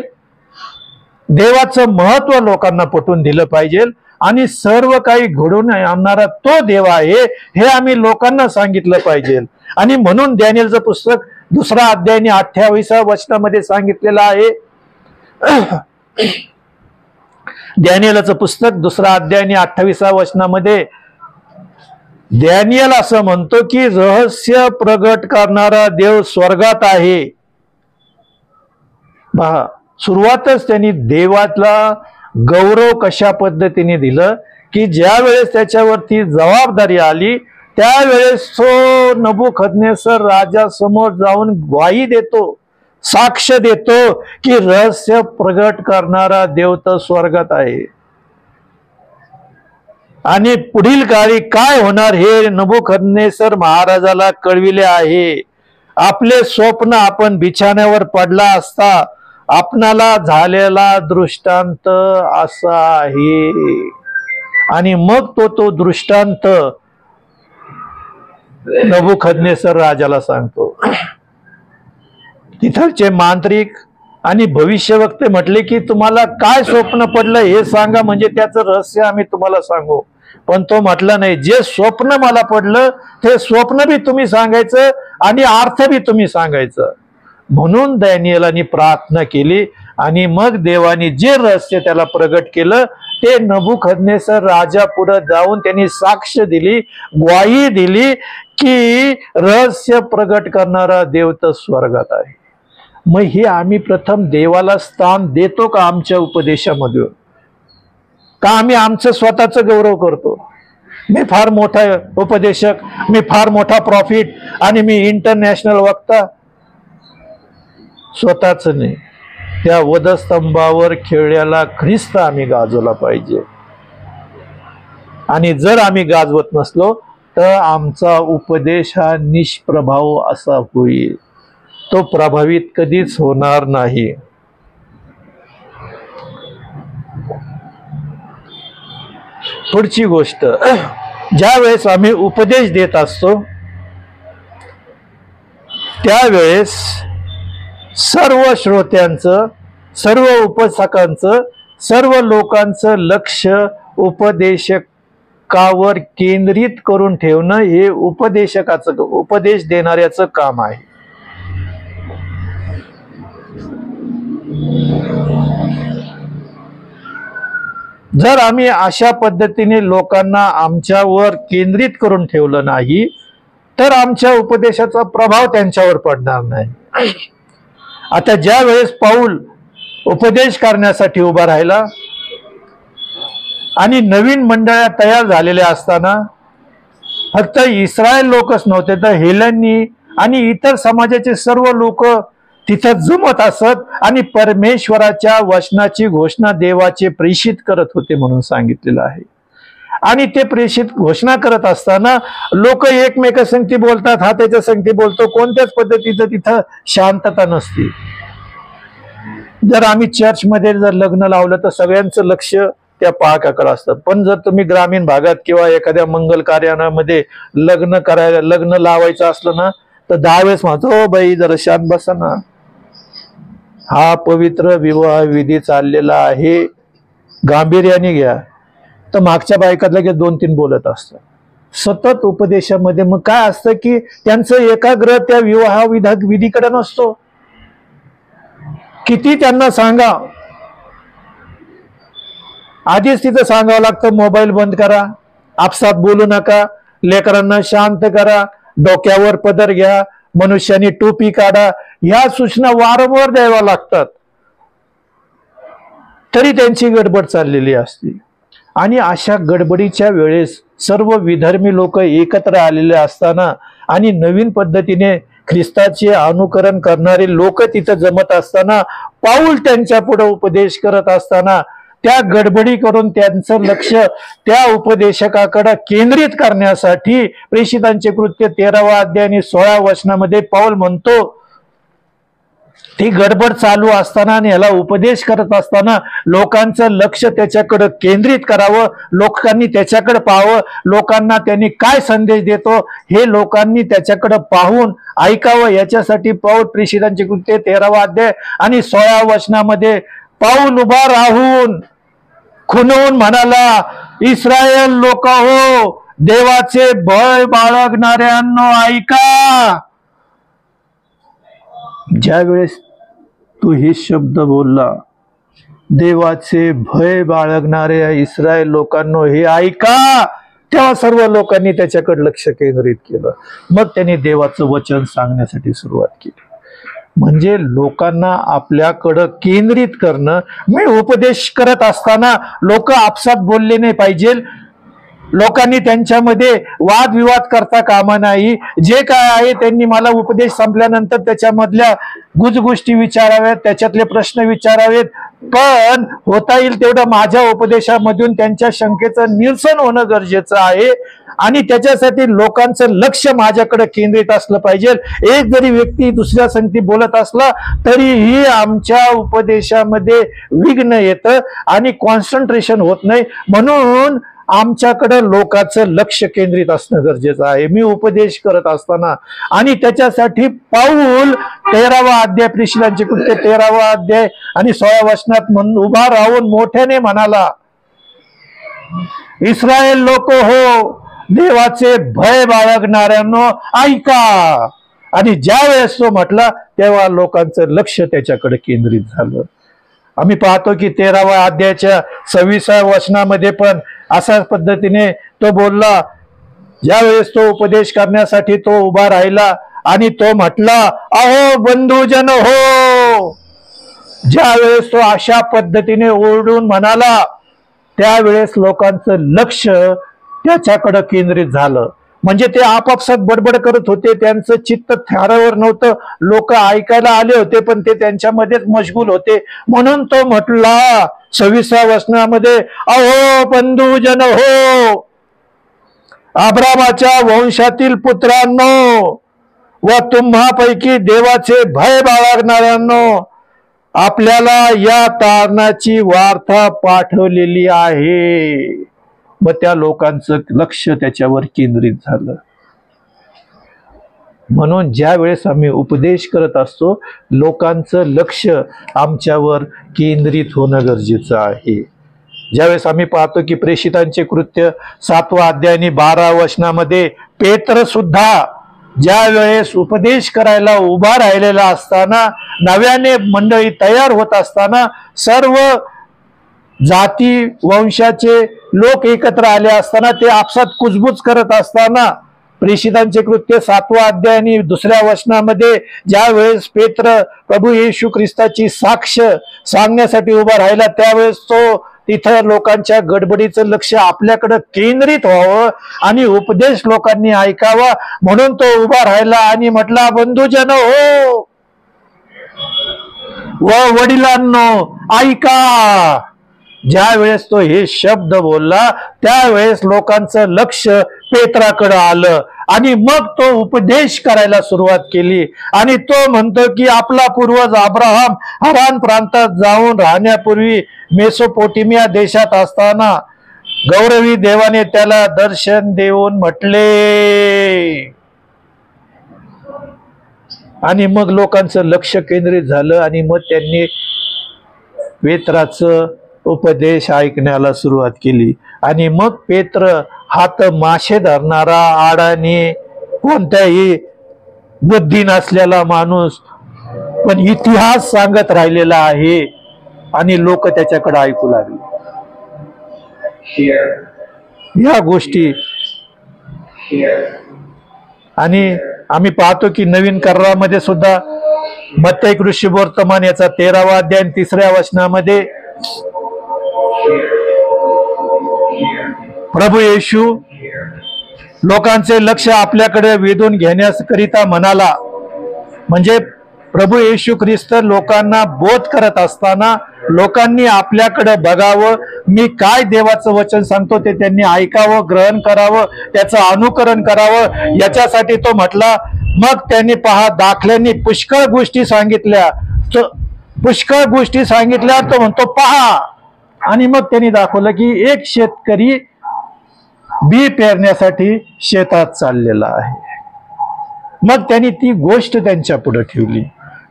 देवाचं महत्व लोकांना पटवून दिलं पाहिजे आणि सर्व काही घडवून आणणारा तो देव आहे हे आम्ही लोकांना सांगितलं पाहिजे. आणि म्हणून दानिएलचं पुस्तक 2 अध्याय 28व्या वचनामध्ये सांगितलेलं आहे. दानिएलचं पुस्तक 2 अध्याय 28व्या वचनामध्ये दानिएल असं म्हणतो की रहस्य प्रगट करणारा देव स्वर्गात आहे. पहा, सुरुवातच त्यांनी देवाला गौरव कशा पद्धतीने दिलं की ज्या वेळेस त्याच्यावरती जबाबदारी आली त्यावेळेस तो नबुकदनेस्सर राजासमोर जाऊन ग्वाही देतो, साक्ष देतो की रहस्य प्रगट करणारा देव तर स्वर्गात आहे. आणि पुढील काळी काय होणार हे नबुकदनेस्सर महाराजाला कळविले आहे. आपले स्वप्न आपण बिछाण्यावर पडला असता आपणाला झालेला दृष्टांत असा आहे. आणि मग तो दृष्टांत नबुकदनेस्सर राजाला सांगतो. तिथलचे मांत्रिक आणि भविष्यवक्ते म्हटले की तुम्हाला काय स्वप्न पडलं हे सांगा, म्हणजे त्याचं रहस्य आम्ही तुम्हाला सांगू. पण तो म्हटला नाही, जे स्वप्न मला पडलं ते स्वप्न बी तुम्ही सांगायचं आणि अर्थ बी तुम्ही सांगायचं. म्हणून दानिएलाने प्रार्थना केली आणि मग देवाने जे रहस्य त्याला प्रगट केलं ते नबुकदनेस्सर राजा पुढे जाऊन त्यांनी साक्ष दिली, ग्वाही दिली की रहस्य प्रगट करणारा देव तर स्वर्गात आहे. मग हे आम्ही प्रथम देवाला स्थान देतो का आमच्या उपदेशामध्ये, का आम्ही आमचं स्वतःचं गौरव करतो? मी फार मोठा उपदेशक, मी फार मोठा प्रॉफिट आणि मी इंटरनॅशनल वक्ता. स्वतःच नाही, त्या वधस्तंभावर खेळल्याला ख्रिस्त आम्ही गाजवला पाहिजे. आणि जर आम्ही गाजवत नसलो तर आमचा उपदेश हा निष्प्रभाव असा होईल, तो प्रभावित कधीच होणार नाही. पुढची गोष्ट, ज्या वेळेस आम्ही उपदेश देत असतो त्यावेळेस सर्व श्रोत्यांचं, सर्व उपासकांचं, सर्व लोकांचं लक्ष उपदेशकावर केंद्रित करून ठेवणं हे उपदेशकाचं, उपदेश देणाऱ्याचं काम आहे. जर आम्ही अशा पद्धतीने लोकांना आमच्यावर केंद्रित करून ठेवलं नाही तर आमच्या उपदेशाचा प्रभाव त्यांच्यावर पडणार नाही. आता ज्या वेळेस पाऊल उपदेश करण्यासाठी उभा राहिला आणि नवीन मंडळ्या तयार झालेल्या असताना फक्त इस्रायल लोकच नव्हते तर हेलनी आणि इतर समाजाचे सर्व लोक तिथं जमत असत आणि परमेश्वराच्या वचनाची घोषणा देवाचे प्रेषित करत होते म्हणून सांगितलेलं आहे. आणि ते प्रेषित घोषणा करत असताना लोक एकमेकांसंगती बोलतात, हा त्याच्या संगती बोलतो, कोणत्याच पद्धतीचं तिथं शांतता नसते. जर आम्ही चर्चमध्ये जर लग्न लावलं तर सगळ्यांचं लक्ष त्या पाहकाकडे असतं. पण जर तुम्ही ग्रामीण भागात किंवा एखाद्या मंगल कार्यालयामध्ये लग्न लावायचं असलं ना तर 10 वेळेस म्हणतो, हो बाई जरा शांत बसा ना, हा पवित्र विवाह विधी चाललेला आहे, गांभीर्याने घ्या. तर मागच्या बायकात लगेच 2-3 बोलत असतात सतत उपदेशामध्ये. मग काय असतं की त्यांचं एकाग्र त्या विवाह विधीकडे नसतो. किती त्यांना सांगा, आधीच तिथं सांगावं लागतं मोबाईल बंद करा, आपसात बोलू नका, लेकरांना शांत करा, डोक्यावर पदर घ्या, मनुष्याने टोपी काढा, ह्या सूचना वारंवार द्याव्या लागतात. तरी त्यांची गडबड चाललेली असते. आणि अशा गडबडीच्या वेळेस सर्व विधर्मी लोक एकत्र आलेले असताना आणि नवीन पद्धतीने ख्रिस्ताचे अनुकरण करणारे लोक तिथं जमत असताना, पाऊल त्यांच्या पुढे उपदेश करत असताना त्या गडबडी करून त्यांचं लक्ष त्या उपदेशकाकडे केंद्रित करण्यासाठी प्रेषितांचे कृत्य 13वा अध्याय आणि 16 वचनामध्ये पाऊल म्हणतो, ती गडबड चालू असताना आणि याला उपदेश करत असताना लोकांचं लक्ष त्याच्याकडे केंद्रित करावं, लोकांनी त्याच्याकडे पाहावं, लोकांना त्यांनी काय संदेश देतो हे लोकांनी त्याच्याकडे पाहून ऐकावं. याच्यासाठी पाऊल प्रेषितांचे कृत्य 13वा अध्याय आणि 16 वचनामध्ये पाऊल उभा राहून खुणवून म्हणाला, इस्रायल लोक हो, देवाचे भय बाळगणाऱ्यांनो ऐका. ज्या वेळेस तो हे शब्द बोलला, देवाचे भय बाळगणाऱ्या इस्रायल लोकांनो हे ऐका, तेव्हा सर्व लोकांनी त्याच्याकडे लक्ष केंद्रित केलं. मग त्यांनी देवाचं वचन सांगण्यासाठी सुरुवात केली. म्हणजे लोकांना आपल्याकडं केंद्रित करणं. मी उपदेश करत असताना लोक आपसात बोलले नाही पाहिजे, लोकांनी त्यांच्यामध्ये वादविवाद करता कामा नाही. जे काय आहे त्यांनी मला उपदेश संपल्यानंतर त्याच्यामधल्या गुजगोष्टी विचाराव्यात, त्याच्यातले प्रश्न विचारावेत, पण होता येईल तेवढं माझ्या उपदेशामधून त्यांच्या शंकेचं निरसन होणं गरजेचं आहे. आणि त्याच्यासाठी लोकांचं लक्ष माझ्याकडे केंद्रित असलं पाहिजे. एक जरी व्यक्ती दुसऱ्या संगती बोलत असला तरीही आमच्या उपदेशामध्ये विघ्न येतं आणि कॉन्सन्ट्रेशन होत नाही. म्हणून आमच्याकडे लोकांचं लक्ष केंद्रित असणं गरजेचं आहे मी उपदेश करत असताना. आणि त्याच्यासाठी पाऊल 13वा अध्याय प्रेषितांचे कृत्य 13वा अध्याय आणि 16 वचनात उभा राहून मोठ्याने म्हणाला, इस्रायल लोक हो, देवाचे भय बाळगणाऱ्यांनो ऐका. आणि ज्या वेळेस तो म्हटला तेव्हा लोकांचं लक्ष त्याच्याकडे केंद्रित झालं. आम्ही पाहतो की 13वा अध्यायाच्या 26व्या वचनामध्ये पण अशाच पद्धतीने तो बोलला. ज्यावेळेस तो उपदेश करण्यासाठी तो उभा राहिला आणि तो म्हटला, अहो बंधुजन हो. ज्यावेळेस तो अशा पद्धतीने ओरडून म्हणाला त्यावेळेस लोकांचं लक्ष त्याच्याकडे केंद्रित झालं. म्हणजे ते आपापसात बडबड करत होते, त्यांचं चित्त थारावर नव्हतं, लोक ऐकायला आले होते पण ते त्यांच्यामध्येच मशगूल होते. म्हणून तो म्हटला 26व्या वचनामध्ये, अहो बंधुजन हो, अब्रामाच्या वंशातील पुत्रांनो व तुम्हापैकी देवाचे भय बाळगणाऱ्यांनो, आपल्याला या तारणाची वार्ता पाठवलेली आहे. मग त्या लोकांचं लक्ष त्याच्यावर केंद्रित झालं. म्हणून ज्या वेळेस आम्ही उपदेश करत असतो लोकांचं लक्ष आमच्यावर केंद्रित होणं गरजेचं आहे. ज्यावेळेस आम्ही पाहतो की प्रेषितांचे कृत्य 7वा अध्याय आणि 12 वचनामध्ये पेत्र सुद्धा ज्या वेळेस उपदेश करायला उभा राहिलेला असताना, नव्याने मंडळी तयार होत असताना, सर्व जाती वंशाचे लोक एकत्र आले असताना, ते आपसात कुजबूज करत असताना, प्रेषितांचे कृत्य 7वा अध्याय आणि 2ऱ्या वचनामध्ये ज्या वेळेस पेत्र प्रभू येशू ख्रिस्ताची साक्ष सांगण्यासाठी उभा राहिला त्यावेळेस तो तिथं लोकांच्या गडबडीचं लक्ष आपल्याकडे केंद्रित व्हावं आणि उपदेश लोकांनी ऐकावा म्हणून तो उभा राहिला आणि म्हटला, बंधुजन हो व वडिलांनो ऐका. ज्या वेळेस तो हे शब्द बोलला त्यावेळेस लोकांचं लक्ष पेत्राकडे आलं आणि मग तो उपदेश करायला सुरुवात केली. आणि तो म्हणतो की आपला पूर्वज अब्राहम हरान प्रांतात जाऊन राहण्यापूर्वी मेसोपोटेमिया देशात असताना गौरवी देवाने त्याला दर्शन देऊन म्हटले. आणि मग लोकांचं लक्ष केंद्रित झालं आणि मग त्यांनी पेत्राचं उपदेश ऐकण्याला सुरुवात केली. आणि मग पेत्र हात मासे धरणारा, आडाने, कोणत्याही बुद्धी नसलेला माणूस, पण इतिहास सांगत राहिलेला आहे आणि लोक त्याच्याकडे ऐकू लागले. या गोष्टी आणि आम्ही पाहतो की नवीन करारामध्ये सुद्धा मत्ती कृषी वर्तमान याचा 13वा अध्याय 3ऱ्या वचनामध्ये प्रभू येशू लोकांचे लक्ष आपल्याकडे वेधून घेण्याकरिता म्हणाला. म्हणजे प्रभू येशू ख्रिस्त लोकांना बोध करत असताना लोकांनी आपल्याकडे बघावं, मी काय देवाचं वचन सांगतो ते त्यांनी ऐकावं, ग्रहण करावं, त्याचं अनुकरण करावं, याच्यासाठी तो म्हटला. मग त्यांनी पहा दाखल्यांनी पुष्कळ गोष्टी सांगितल्या, पुष्कळ गोष्टी सांगितल्या. तो म्हणतो पहा. आणि मग त्यांनी दाखवलं की एक शेतकरी बी पेरण्यासाठी शेतात चाललेला आहे. मग त्यांनी ती गोष्ट त्यांच्या पुढे ठेवली.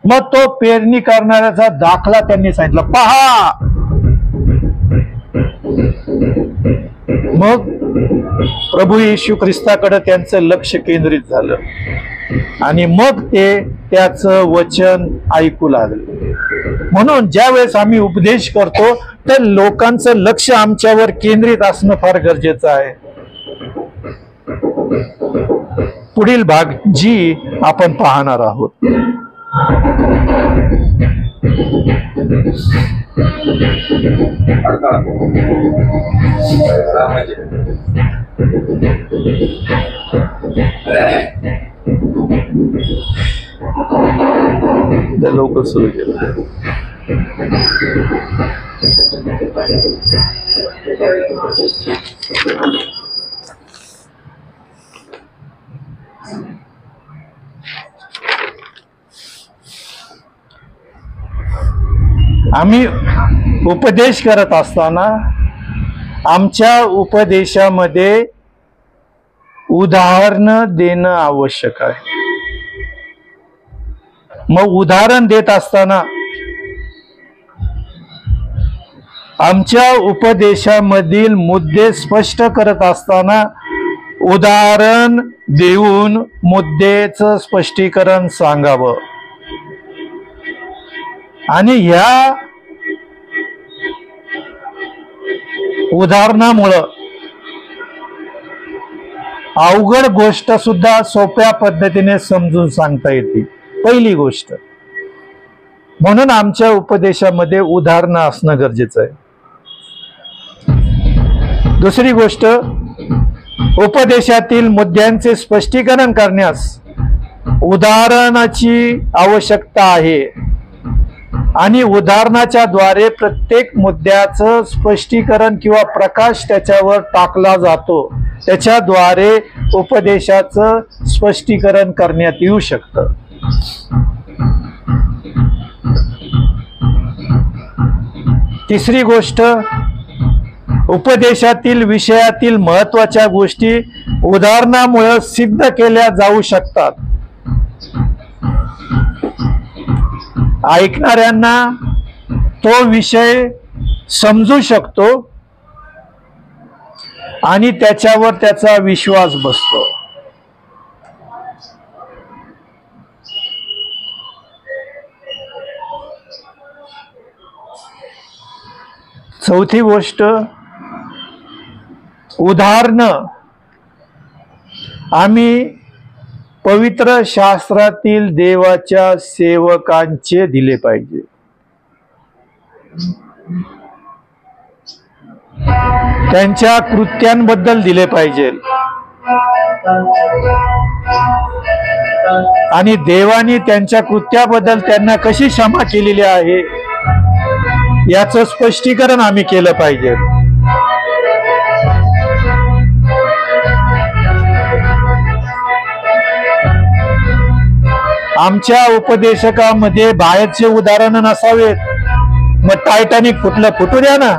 मग तो पेरणी करणाऱ्याचा दाखला त्यांनी सांगितला, पहा. मग प्रभू येशू ख्रिस्ताकडे त्यांचं लक्ष केंद्रित झालं आणि मग ते त्याचं वचन ऐकू लागले. म्हणून ज्या वेळेस आम्ही उपदेश करतो तर लोकांचं लक्ष आमच्यावर केंद्रित असणं फार गरजेचं आहे. पुढील भाग जी आपण पाहणार आहोत. लवकर सुरू केलं. आम्ही उपदेश करत असताना आमच्या उपदेशामध्ये उदाहरणं देणं आवश्यक आहे. मग उदाहरण देत असताना आमच्या उपदेशामधील मुद्दे स्पष्ट करत असताना उदाहरण देऊन मुद्द्याचं स्पष्टीकरण सांगावं. आणि ह्या उदाहरणामुळं अवघड गोष्ट सुद्धा सोप्या पद्धतीने समजून सांगता येते. पहिली गोष्ट. म्हणून आमच्या उपदेशामध्ये उदाहरणं असणं गरजेचं आहे. दुसरी गोष्ट, उपदेशातील मुद्द्यांचे स्पष्टीकरण करण्यास उदाहरणाची आवश्यकता आहे आणि उदाहरणाच्या द्वारे प्रत्येक मुद्द्याचं स्पष्टीकरण किंवा प्रकाश त्याच्यावर टाकला जातो. त्याच्याद्वारे उपदेशाचं स्पष्टीकरण करण्यात येऊ शकतं. तिसरी गोष्ट, उपदेशातील विषयातील महत्त्वाच्या गोष्टी उदाहरणामुळे सिद्ध केल्या जाऊ शकतात. ऐकणाऱ्यांना तो विषय समजू शकतो आणि त्याच्यावर त्याचा विश्वास बसतो. चौथी गोष्ट, उदाहरणं आम्ही पवित्र शास्त्रातील देवाच्या सेवकांचे दिले पाहिजे. त्यांच्या कृत्यांबद्दल दिले पाहिजे आणि देवाने त्यांच्या कृत्याबद्दल त्यांना कशी क्षमा केलेली आहे याचं स्पष्टीकरण आम्ही केलं पाहिजे. आमच्या उपदेशकामध्ये बाहेरचे उदाहरण नसावेत. मग टायटॅनिक फुटलं, फुटू द्या ना.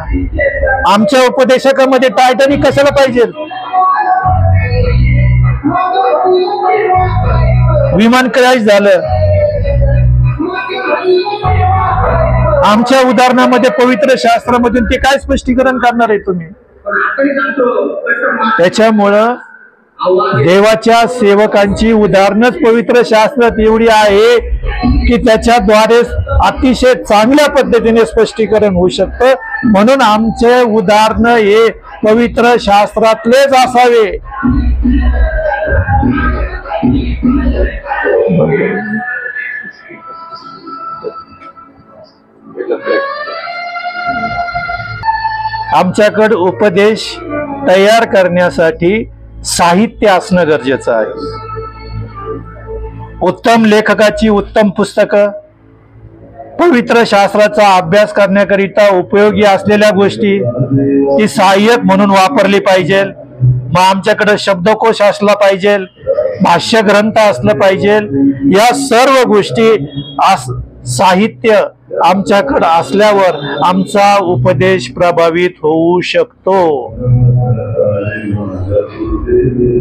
आमच्या उपदेशकामध्ये टायटॅनिक कशाला पाहिजे? विमान क्रॅश झालं, आमच्या उदाहरणामध्ये पवित्र शास्त्रामधून ते काय स्पष्टीकरण करणार आहे तुम्ही? त्याच्यामुळं देवाच्या सेवकांची उदाहरणच पवित्र शास्त्रात एवढी आहे की त्याच्याद्वारे अतिशय चांगल्या पद्धतीने स्पष्टीकरण होऊ शकतं. म्हणून आमचे उदाहरण हे पवित्र शास्त्रातलेच असावे. आमच्याकडे उपदेश तयार करण्यासाठी साहित्य असणं गरजेचं आहे. उत्तम लेखकाची उत्तम पुस्तकं, पवित्र शास्त्राचा अभ्यास करण्याकरिता उपयोगी असलेल्या गोष्टी ती सहाय्यक म्हणून वापरली पाहिजे. मग आमच्याकडे शब्दकोश असला पाहिजे, भाष्य ग्रंथ असलं पाहिजे. या सर्व गोष्टी साहित्य आमच्याकडे असल्यावर आमचा उपदेश प्रभावित होऊ शकतो.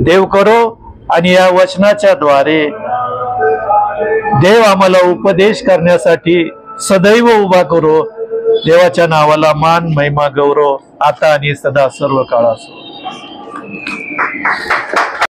देव करो आणि या वचनाच्या द्वारे देव आम्हाला उपदेश करण्यासाठी सदैव उभा करो. देवाच्या नावाला मान, महिमा, गौरव आता आणि सदा सर्व काळ असो.